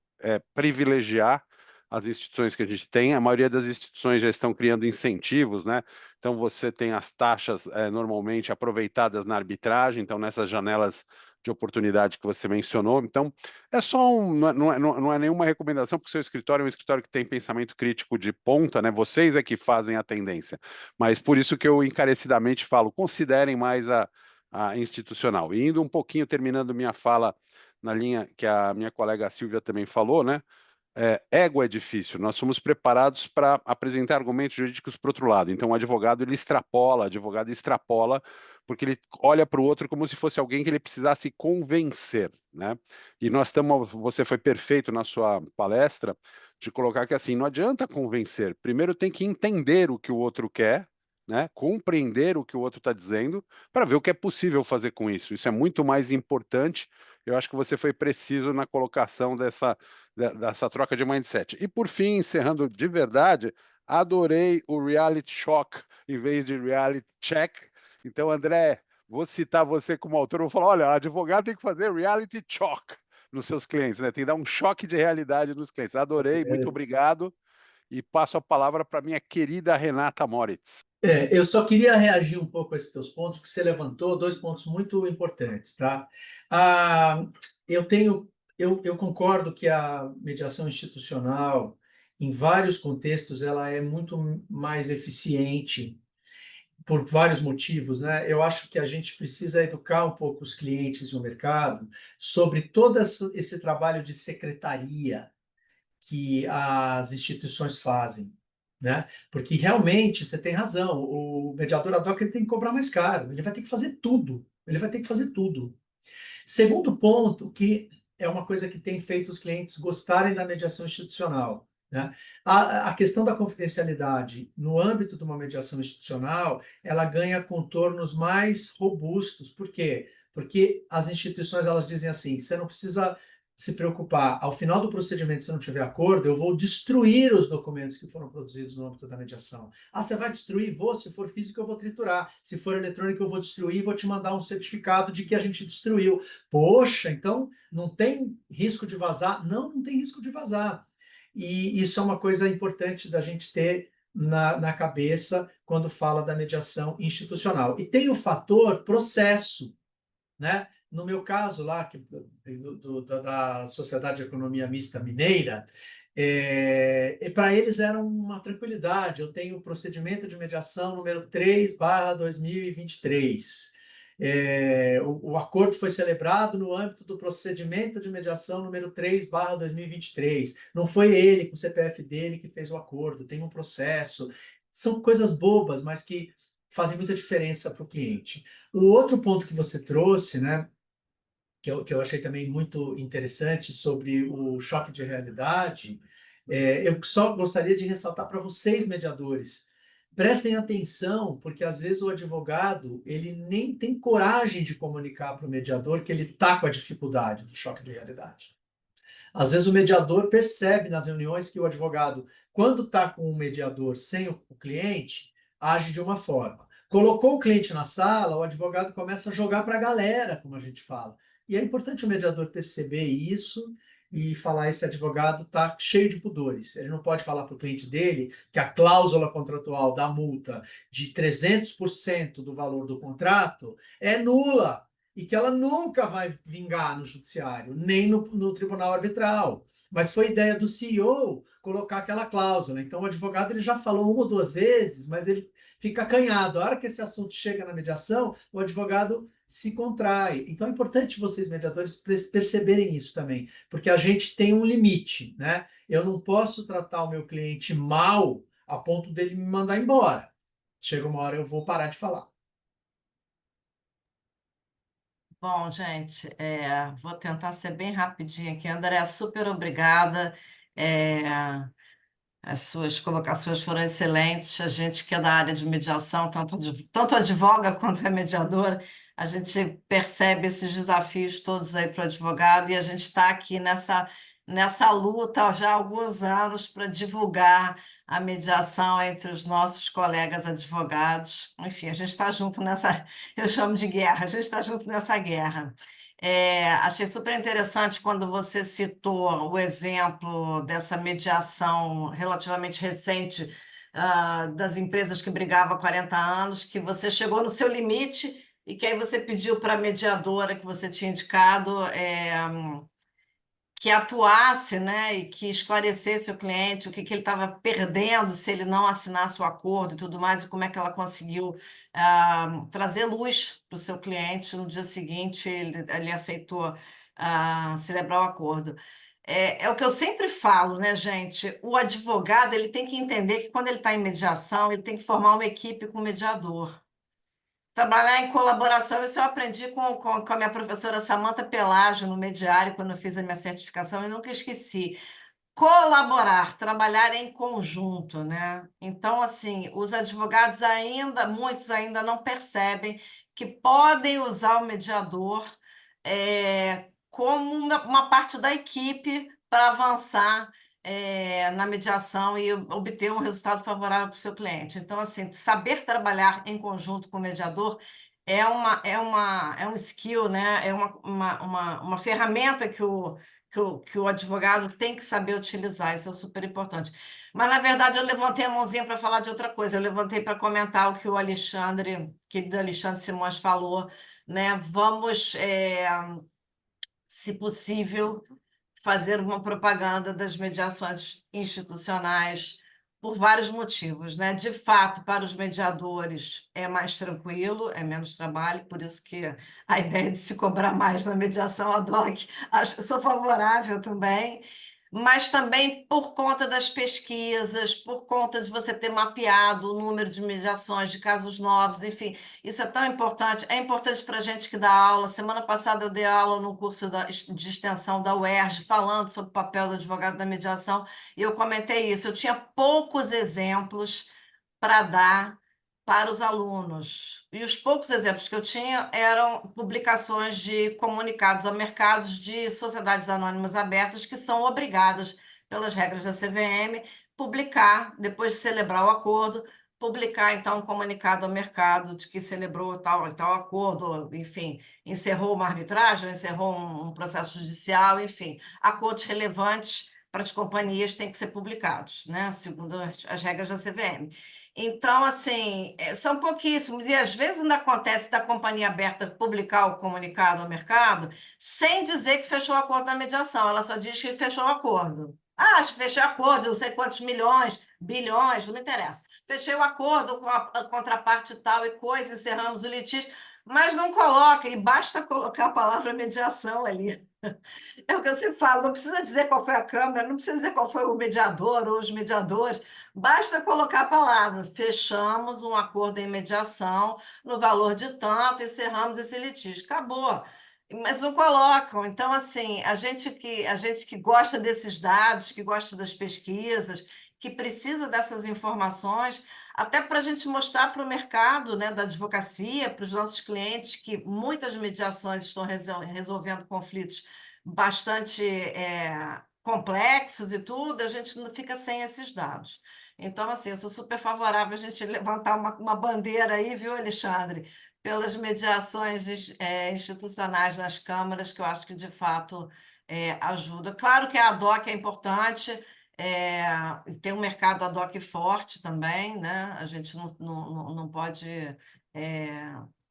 privilegiar as instituições que a gente tem. A maioria das instituições já estão criando incentivos, né? Então, você tem as taxas normalmente aproveitadas na arbitragem, então, nessas janelas de oportunidade que você mencionou. Então, é só não é nenhuma recomendação, porque o seu escritório é um escritório que tem pensamento crítico de ponta, né? Vocês é que fazem a tendência. Mas por isso que eu encarecidamente falo, considerem mais a institucional. E indo um pouquinho, terminando minha fala na linha que a minha colega Silvia também falou, né? Ego é difícil, nós somos preparados para apresentar argumentos jurídicos para o outro lado. Então, o advogado extrapola, porque ele olha para o outro como se fosse alguém que ele precisasse convencer, né? E você foi perfeito na sua palestra de colocar que assim, não adianta convencer, primeiro tem que entender o que o outro quer, né? Compreender o que o outro está dizendo, para ver o que é possível fazer com isso. Isso é muito mais importante. Eu acho que você foi preciso na colocação dessa troca de mindset. E por fim, encerrando de verdade, adorei o reality shock em vez de reality check. Então, André, vou citar você como autor, vou falar, olha, advogado tem que fazer reality shock nos seus clientes, né? Tem que dar um choque de realidade nos clientes. Adorei, muito obrigado. E passo a palavra para minha querida Renata Moritz. Eu só queria reagir um pouco a esses teus pontos, porque você levantou dois pontos muito importantes, tá? Ah, eu tenho, eu concordo que a mediação institucional, em vários contextos, ela é muito mais eficiente. por vários motivos, né? Eu acho que a gente precisa educar um pouco os clientes e o mercado sobre todo esse trabalho de secretaria que as instituições fazem, né? Porque realmente você tem razão, o mediador ad hoc ele tem que cobrar mais caro, ele vai ter que fazer tudo, ele vai ter que fazer tudo. Segundo ponto, que é uma coisa que tem feito os clientes gostarem da mediação institucional, né? A questão da confidencialidade no âmbito de uma mediação institucional, ela ganha contornos mais robustos. Por quê? Porque as instituições elas dizem assim, você não precisa se preocupar, ao final do procedimento, se não tiver acordo, eu vou destruir os documentos que foram produzidos no âmbito da mediação. Ah, você vai destruir? Vou. Se for físico, eu vou triturar. Se for eletrônico, eu vou destruir e vou te mandar um certificado de que a gente destruiu. Poxa, então não tem risco de vazar? Não, não tem risco de vazar. E isso é uma coisa importante da gente ter na cabeça quando fala da mediação institucional. E tem o fator processo, né? No meu caso lá, da Sociedade de Economia Mista Mineira, para eles era uma tranquilidade. Eu tenho o procedimento de mediação número 3/2023. O acordo foi celebrado no âmbito do procedimento de mediação número 3/2023. Não foi ele, com o CPF dele, que fez o acordo, tem um processo. São coisas bobas, mas que fazem muita diferença para o cliente. O outro ponto que você trouxe, né, que eu achei também muito interessante sobre o choque de realidade, eu só gostaria de ressaltar para vocês, mediadores, prestem atenção, porque às vezes o advogado ele nem tem coragem de comunicar para o mediador que ele está com a dificuldade do choque de realidade. Às vezes o mediador percebe nas reuniões que o advogado, quando está com o mediador sem o cliente, age de uma forma. Colocou o cliente na sala, o advogado começa a jogar para a galera, como a gente fala. E é importante o mediador perceber isso e falar: esse advogado está cheio de pudores. Ele não pode falar para o cliente dele que a cláusula contratual da multa de 300% do valor do contrato é nula e que ela nunca vai vingar no judiciário, nem no tribunal arbitral. Mas foi ideia do CEO colocar aquela cláusula. Então o advogado ele já falou uma ou duas vezes, mas ele fica acanhado. A hora que esse assunto chega na mediação, o advogado se contrai. Então é importante vocês, mediadores, perceberem isso também, porque a gente tem um limite, né? Eu não posso tratar o meu cliente mal a ponto dele me mandar embora. Chega uma hora eu vou parar de falar. Bom, gente, vou tentar ser bem rapidinho aqui. André, super obrigada. É, as suas colocações foram excelentes. A gente que é da área de mediação, tanto advoga quanto é mediador, a gente percebe esses desafios todos aí para o advogado e a gente está aqui nessa luta já há alguns anos para divulgar a mediação entre os nossos colegas advogados. Enfim, a gente está junto nessa, eu chamo de guerra, a gente está junto nessa guerra. Achei super interessante quando você citou o exemplo dessa mediação relativamente recente, das empresas que brigavam há 40 anos, que você chegou no seu limite e que aí você pediu para a mediadora que você tinha indicado que atuasse, né, e que esclarecesse o cliente o que ele estava perdendo se ele não assinasse o acordo e tudo mais, e como é que ela conseguiu trazer luz para o seu cliente. No dia seguinte, ele aceitou celebrar o acordo. É o que eu sempre falo, né, gente? O advogado ele tem que entender que quando ele está em mediação, ele tem que formar uma equipe com o mediador. Trabalhar em colaboração, isso eu aprendi com a minha professora Samantha Pelágio no Mediário, quando eu fiz a minha certificação, e nunca esqueci. Colaborar, trabalhar em conjunto, né? Então, assim, os advogados muitos ainda não percebem que podem usar o mediador como uma parte da equipe para avançar na mediação e obter um resultado favorável para o seu cliente. Então, assim, saber trabalhar em conjunto com o mediador é um skill, né? É uma ferramenta que o advogado tem que saber utilizar, isso é super importante. Mas, na verdade, eu levantei a mãozinha para falar de outra coisa, eu levantei para comentar o que o querido Alexandre Simões falou, né? Vamos, se possível, fazer uma propaganda das mediações institucionais por vários motivos, né? De fato, para os mediadores é mais tranquilo, é menos trabalho, por isso que a ideia de se cobrar mais na mediação ad hoc, sou favorável também, mas também por conta das pesquisas, por conta de você ter mapeado o número de mediações, de casos novos, enfim, isso é tão importante. É importante para a gente que dá aula. Semana passada eu dei aula no curso de extensão da UERJ, falando sobre o papel do advogado da mediação, e eu comentei isso. Eu tinha poucos exemplos para dar para os alunos. E os poucos exemplos que eu tinha eram publicações de comunicados ao mercado de sociedades anônimas abertas que são obrigadas, pelas regras da CVM, publicar, depois de celebrar o acordo, publicar, então, um comunicado ao mercado de que celebrou tal acordo, enfim, encerrou uma arbitragem, encerrou um processo judicial, enfim, acordos relevantes para as companhias têm que ser publicados, né, segundo as regras da CVM. Então, assim, são pouquíssimos, e às vezes ainda acontece da companhia aberta publicar o comunicado ao mercado sem dizer que fechou o acordo da mediação, ela só diz que fechou o acordo. Ah, acho que fechei o acordo, não sei quantos milhões, bilhões, não me interessa. Fechei o acordo com a contraparte tal e coisa, encerramos o litígio, mas não coloca, e basta colocar a palavra mediação ali. É o que eu sempre falo, não precisa dizer qual foi a Câmara, não precisa dizer qual foi o mediador ou os mediadores, basta colocar a palavra. Fechamos um acordo em mediação no valor de tanto, encerramos esse litígio. Acabou. Mas não colocam. Então, assim, a gente que gosta desses dados, que gosta das pesquisas, que precisa dessas informações, até para a gente mostrar para o mercado, né, da advocacia, para os nossos clientes, que muitas mediações estão resolvendo conflitos bastante complexos e tudo, a gente não fica sem esses dados. Então, assim, eu sou super favorável a gente levantar uma bandeira aí, viu, Alexandre, pelas mediações institucionais nas câmaras, que eu acho que, de fato, ajuda. Claro que a ad hoc é importante, e tem um mercado ad hoc forte também, né? A gente não pode,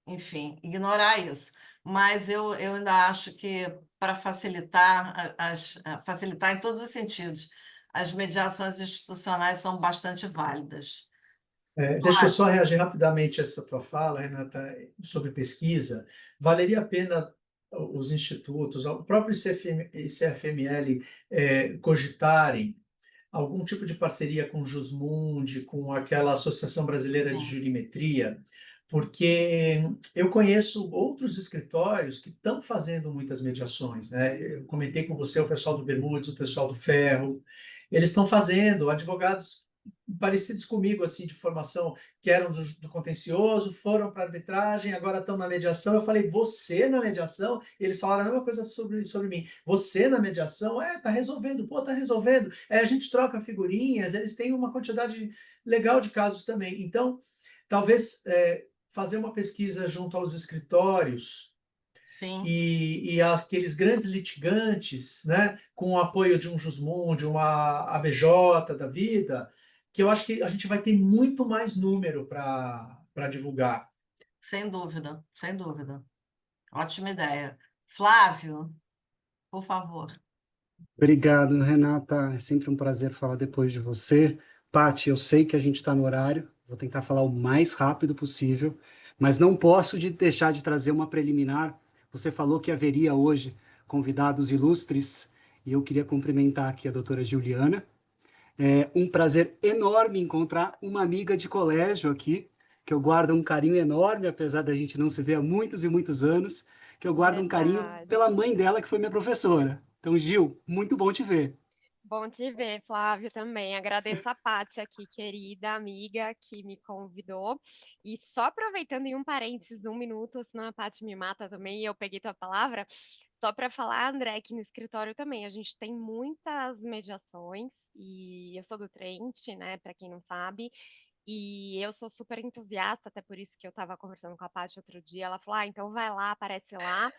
enfim, ignorar isso. Mas eu ainda acho que para facilitar, facilitar em todos os sentidos, as mediações institucionais são bastante válidas. Deixa eu só reagir rapidamente a essa tua fala, Renata, sobre pesquisa. Valeria a pena os institutos, o próprio ICFML, cogitarem algum tipo de parceria com o Jusmundi, com aquela Associação Brasileira de Jurimetria, porque eu conheço outros escritórios que estão fazendo muitas mediações, né? Eu comentei com você o pessoal do Bermudes, o pessoal do Ferro, eles estão fazendo, advogados parecidos comigo, assim, de formação, que eram do contencioso, foram para a arbitragem, agora estão na mediação. Eu falei, você na mediação? Eles falaram a mesma coisa sobre mim. Você na mediação? Tá resolvendo, pô, tá resolvendo. A gente troca figurinhas, eles têm uma quantidade legal de casos também. Então, talvez fazer uma pesquisa junto aos escritórios Sim. e aqueles grandes litigantes, né, com o apoio de um Jusmundi, uma ABJ da vida, que eu acho que a gente vai ter muito mais número para divulgar. Sem dúvida, sem dúvida. Ótima ideia. Flávio, por favor. Obrigado, Renata. É sempre um prazer falar depois de você. Paty, eu sei que a gente está no horário, vou tentar falar o mais rápido possível, mas não posso deixar de trazer uma preliminar. Você falou que haveria hoje convidados ilustres, e eu queria cumprimentar aqui a doutora Juliana. É um prazer enorme encontrar uma amiga de colégio aqui, que eu guardo um carinho enorme, apesar da gente não se ver há muitos e muitos anos, que eu guardo um carinho pela mãe dela, que foi minha professora. Então, Gil, muito bom te ver. Bom te ver, Flávio, também. Agradeço a Paty aqui, querida amiga, que me convidou. E só aproveitando em um parênteses, 1 minuto, senão a Paty me mata também, e eu peguei tua palavra, só para falar, André, que no escritório também a gente tem muitas mediações, e eu sou do Trent, né, para quem não sabe, e eu sou super entusiasta, até por isso que eu estava conversando com a Paty outro dia, ela falou, então vai lá, aparece lá.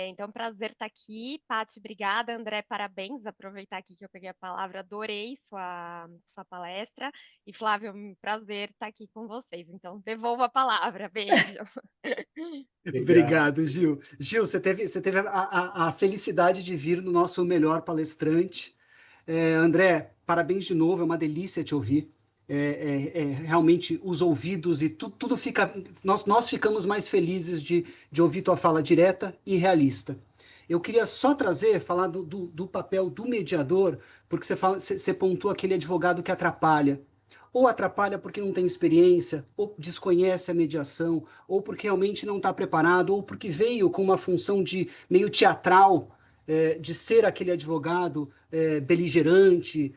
Então, prazer estar aqui. Paty, obrigada. André, parabéns. Aproveitar aqui que eu peguei a palavra, adorei sua palestra. E Flávio, prazer estar aqui com vocês. Então, devolvo a palavra. Beijo. Obrigado, Gil. Gil, você teve a felicidade de vir no nosso melhor palestrante. André, parabéns de novo, é uma delícia te ouvir. Realmente os ouvidos e tudo fica. Nós ficamos mais felizes de ouvir tua fala direta e realista. Eu queria só falar do papel do mediador, porque você pontua aquele advogado que atrapalha. Ou atrapalha porque não tem experiência, ou desconhece a mediação, ou porque realmente não está preparado, ou porque veio com uma função de meio teatral, de ser aquele advogado beligerante,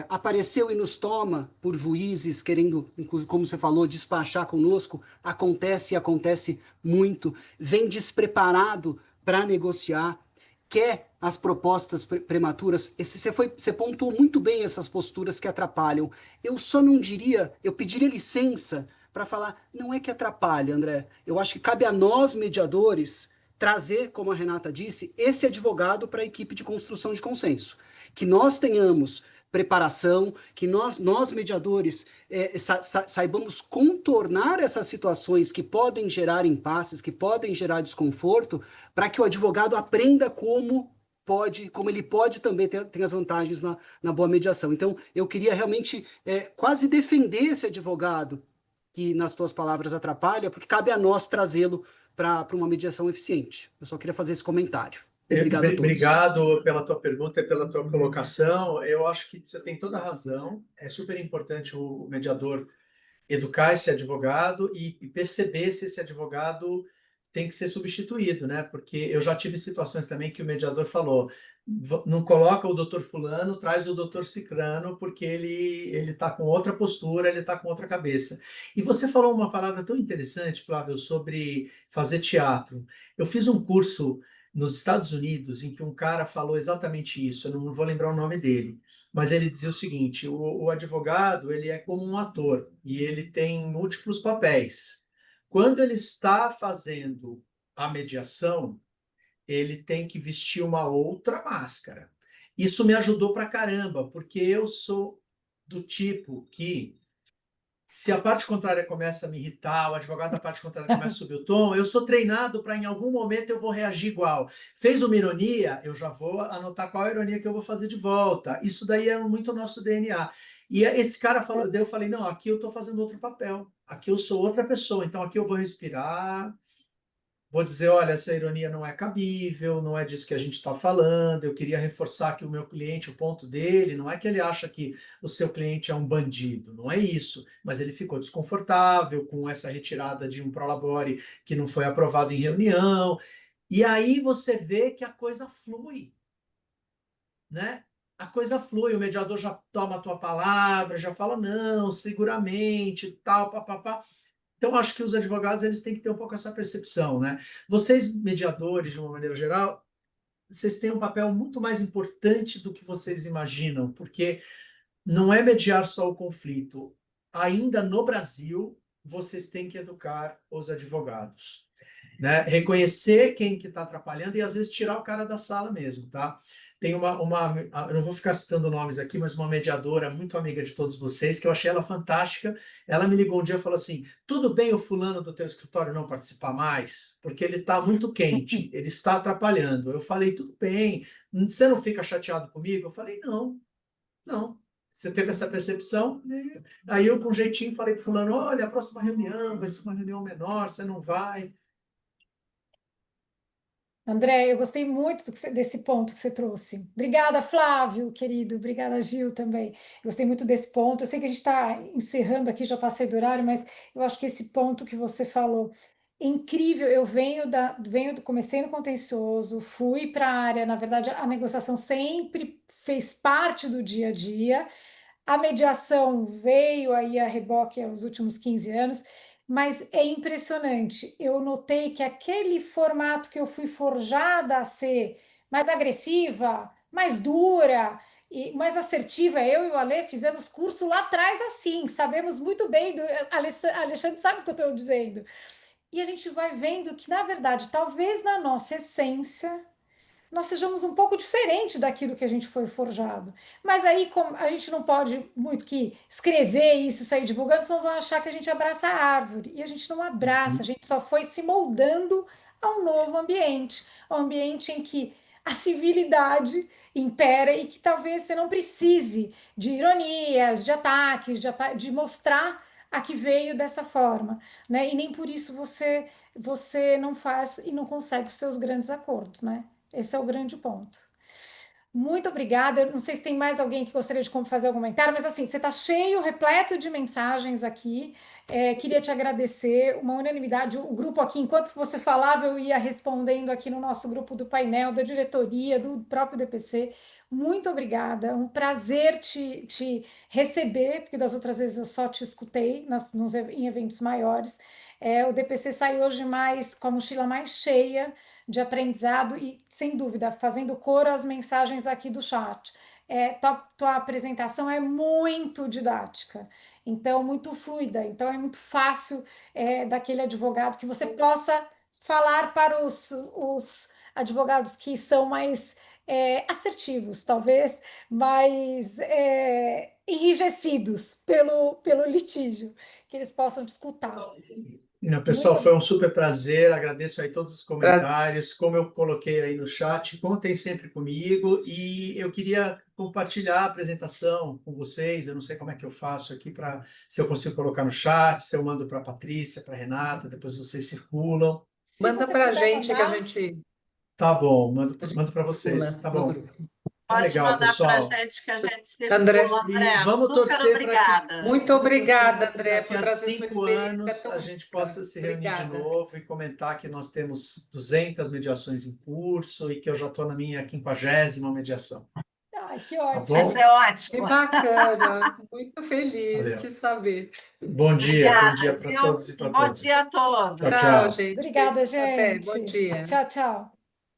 apareceu e nos toma por juízes querendo, como você falou, despachar conosco. Acontece e acontece muito. Vem despreparado para negociar, quer as propostas prematuras. Você pontuou muito bem essas posturas que atrapalham. Eu só não diria, eu pediria licença para falar, não é que atrapalha, André. Eu acho que cabe a nós, mediadores, trazer, como a Renata disse, esse advogado para a equipe de construção de consenso. Que nós tenhamos preparação, que nós mediadores, saibamos contornar essas situações que podem gerar impasses, que podem gerar desconforto, para que o advogado aprenda como ele pode também ter as vantagens na boa mediação. Então, eu queria realmente quase defender esse advogado que, nas tuas palavras, atrapalha, porque cabe a nós trazê-lo para uma mediação eficiente. Eu só queria fazer esse comentário. Obrigado a todos. Obrigado pela tua pergunta e pela tua colocação. Eu acho que você tem toda a razão. É super importante o mediador educar esse advogado e perceber se esse advogado tem que ser substituído, né? Porque eu já tive situações também que o mediador falou, não coloca o doutor fulano, traz o doutor cicrano, porque ele está com outra postura, ele está com outra cabeça. E você falou uma palavra tão interessante, Flávio, sobre fazer teatro. Eu fiz um curso nos Estados Unidos em que um cara falou exatamente isso, eu não vou lembrar o nome dele, mas ele dizia o seguinte, o advogado, ele é como um ator, e ele tem múltiplos papéis. Quando ele está fazendo a mediação, ele tem que vestir uma outra máscara. Isso me ajudou pra caramba, porque eu sou do tipo que, se a parte contrária começa a me irritar, o advogado da parte contrária começa a subir o tom, eu sou treinado para em algum momento eu vou reagir igual. Fez uma ironia, eu já vou anotar qual é a ironia que eu vou fazer de volta. Isso daí é muito nosso DNA. E esse cara falou, daí eu falei, não, aqui eu estou fazendo outro papel. Aqui eu sou outra pessoa, então aqui eu vou respirar, vou dizer, olha, essa ironia não é cabível, não é disso que a gente está falando. Eu queria reforçar que o meu cliente, o ponto dele, não é que ele acha que o seu cliente é um bandido, não é isso. Mas ele ficou desconfortável com essa retirada de um prolabore que não foi aprovado em reunião. E aí você vê que a coisa flui, né? A coisa flui, o mediador já toma a tua palavra, já fala, não, seguramente, tal, papapá. Então, acho que os advogados eles têm que ter um pouco essa percepção, né? Vocês, mediadores, de uma maneira geral, vocês têm um papel muito mais importante do que vocês imaginam, porque não é mediar só o conflito. Ainda no Brasil, vocês têm que educar os advogados, né? Reconhecer quem que está atrapalhando e às vezes tirar o cara da sala mesmo, tá? Tem eu não vou ficar citando nomes aqui, mas uma mediadora muito amiga de todos vocês, que eu achei ela fantástica. Ela me ligou um dia e falou assim: tudo bem o fulano do teu escritório não participar mais, porque ele está muito quente, ele está atrapalhando. Eu falei, tudo bem, você não fica chateado comigo? Eu falei, não, não. Você teve essa percepção? Né? Aí eu, com jeitinho, falei para fulano: olha, a próxima reunião vai ser uma reunião menor, você não vai. André, eu gostei muito desse ponto que você trouxe. Obrigada, Flávio, querido. Obrigada, Gil, também. Gostei muito desse ponto. Eu sei que a gente está encerrando aqui, já passei do horário, mas eu acho que esse ponto que você falou é incrível. Eu comecei no contencioso, fui para a área, na verdade, a negociação sempre fez parte do dia a dia. A mediação veio aí a reboque aos últimos 15 anos, mas é impressionante. Eu notei que aquele formato que eu fui forjada a ser mais agressiva, mais dura e mais assertiva, eu e o Ale fizemos curso lá atrás assim, sabemos muito bem, Alexandre sabe o que eu estou dizendo. E a gente vai vendo que, na verdade, talvez na nossa essência, nós sejamos um pouco diferente daquilo que a gente foi forjado. Mas aí, como a gente não pode muito que escrever isso e sair divulgando, senão vão achar que a gente abraça a árvore. E a gente não abraça, a gente só foi se moldando a um novo ambiente. Um ambiente em que a civilidade impera e que talvez você não precise de ironias, de ataques, de mostrar a que veio dessa forma, né? E nem por isso você não faz e não consegue os seus grandes acordos, né? Esse é o grande ponto. Muito obrigada. Eu não sei se tem mais alguém que gostaria de fazer algum comentário, mas assim, você está cheio, repleto de mensagens aqui. Queria te agradecer, uma unanimidade. O grupo aqui, enquanto você falava, eu ia respondendo aqui no nosso grupo do painel, da diretoria, do próprio DPC. Muito obrigada. É um prazer te receber, porque das outras vezes eu só te escutei em eventos maiores. O DPC sai hoje mais com a mochila mais cheia de aprendizado e, sem dúvida, fazendo coro às mensagens aqui do chat. Tua apresentação é muito didática, então muito fluida, então é muito fácil daquele advogado que você possa falar para os advogados que são mais assertivos, talvez mais enrijecidos pelo litígio, que eles possam te escutar. Não, pessoal, foi um super prazer. Agradeço aí todos os comentários. Como eu coloquei aí no chat, contem sempre comigo. E eu queria compartilhar a apresentação com vocês. Eu não sei como é que eu faço aqui para se eu consigo colocar no chat, se eu mando para a Patrícia, para a Renata, depois vocês circulam. Manda para a gente que a gente Tá bom, mando para vocês. Tá bom. Pode Legal, mandar para a pessoal. gente que a gente André, circula, André. E vamos Super torcer para que obrigada. muito obrigada, que André, daqui por a trazer sua 5 experiência anos tão a gente possa se reunir de Obrigada. novo e comentar que nós temos 200 mediações em curso e que eu já estou na minha 50ª mediação. Ai, que Tá ótimo. bom? Vai ser Que ótimo. bacana, muito feliz Valeu. de saber. Bom dia Obrigada, para viu? todos e para Bom todas. dia a todos. Tchau, Tchau, tchau. gente. Obrigada, Até, bom gente. dia. Tchau, tchau.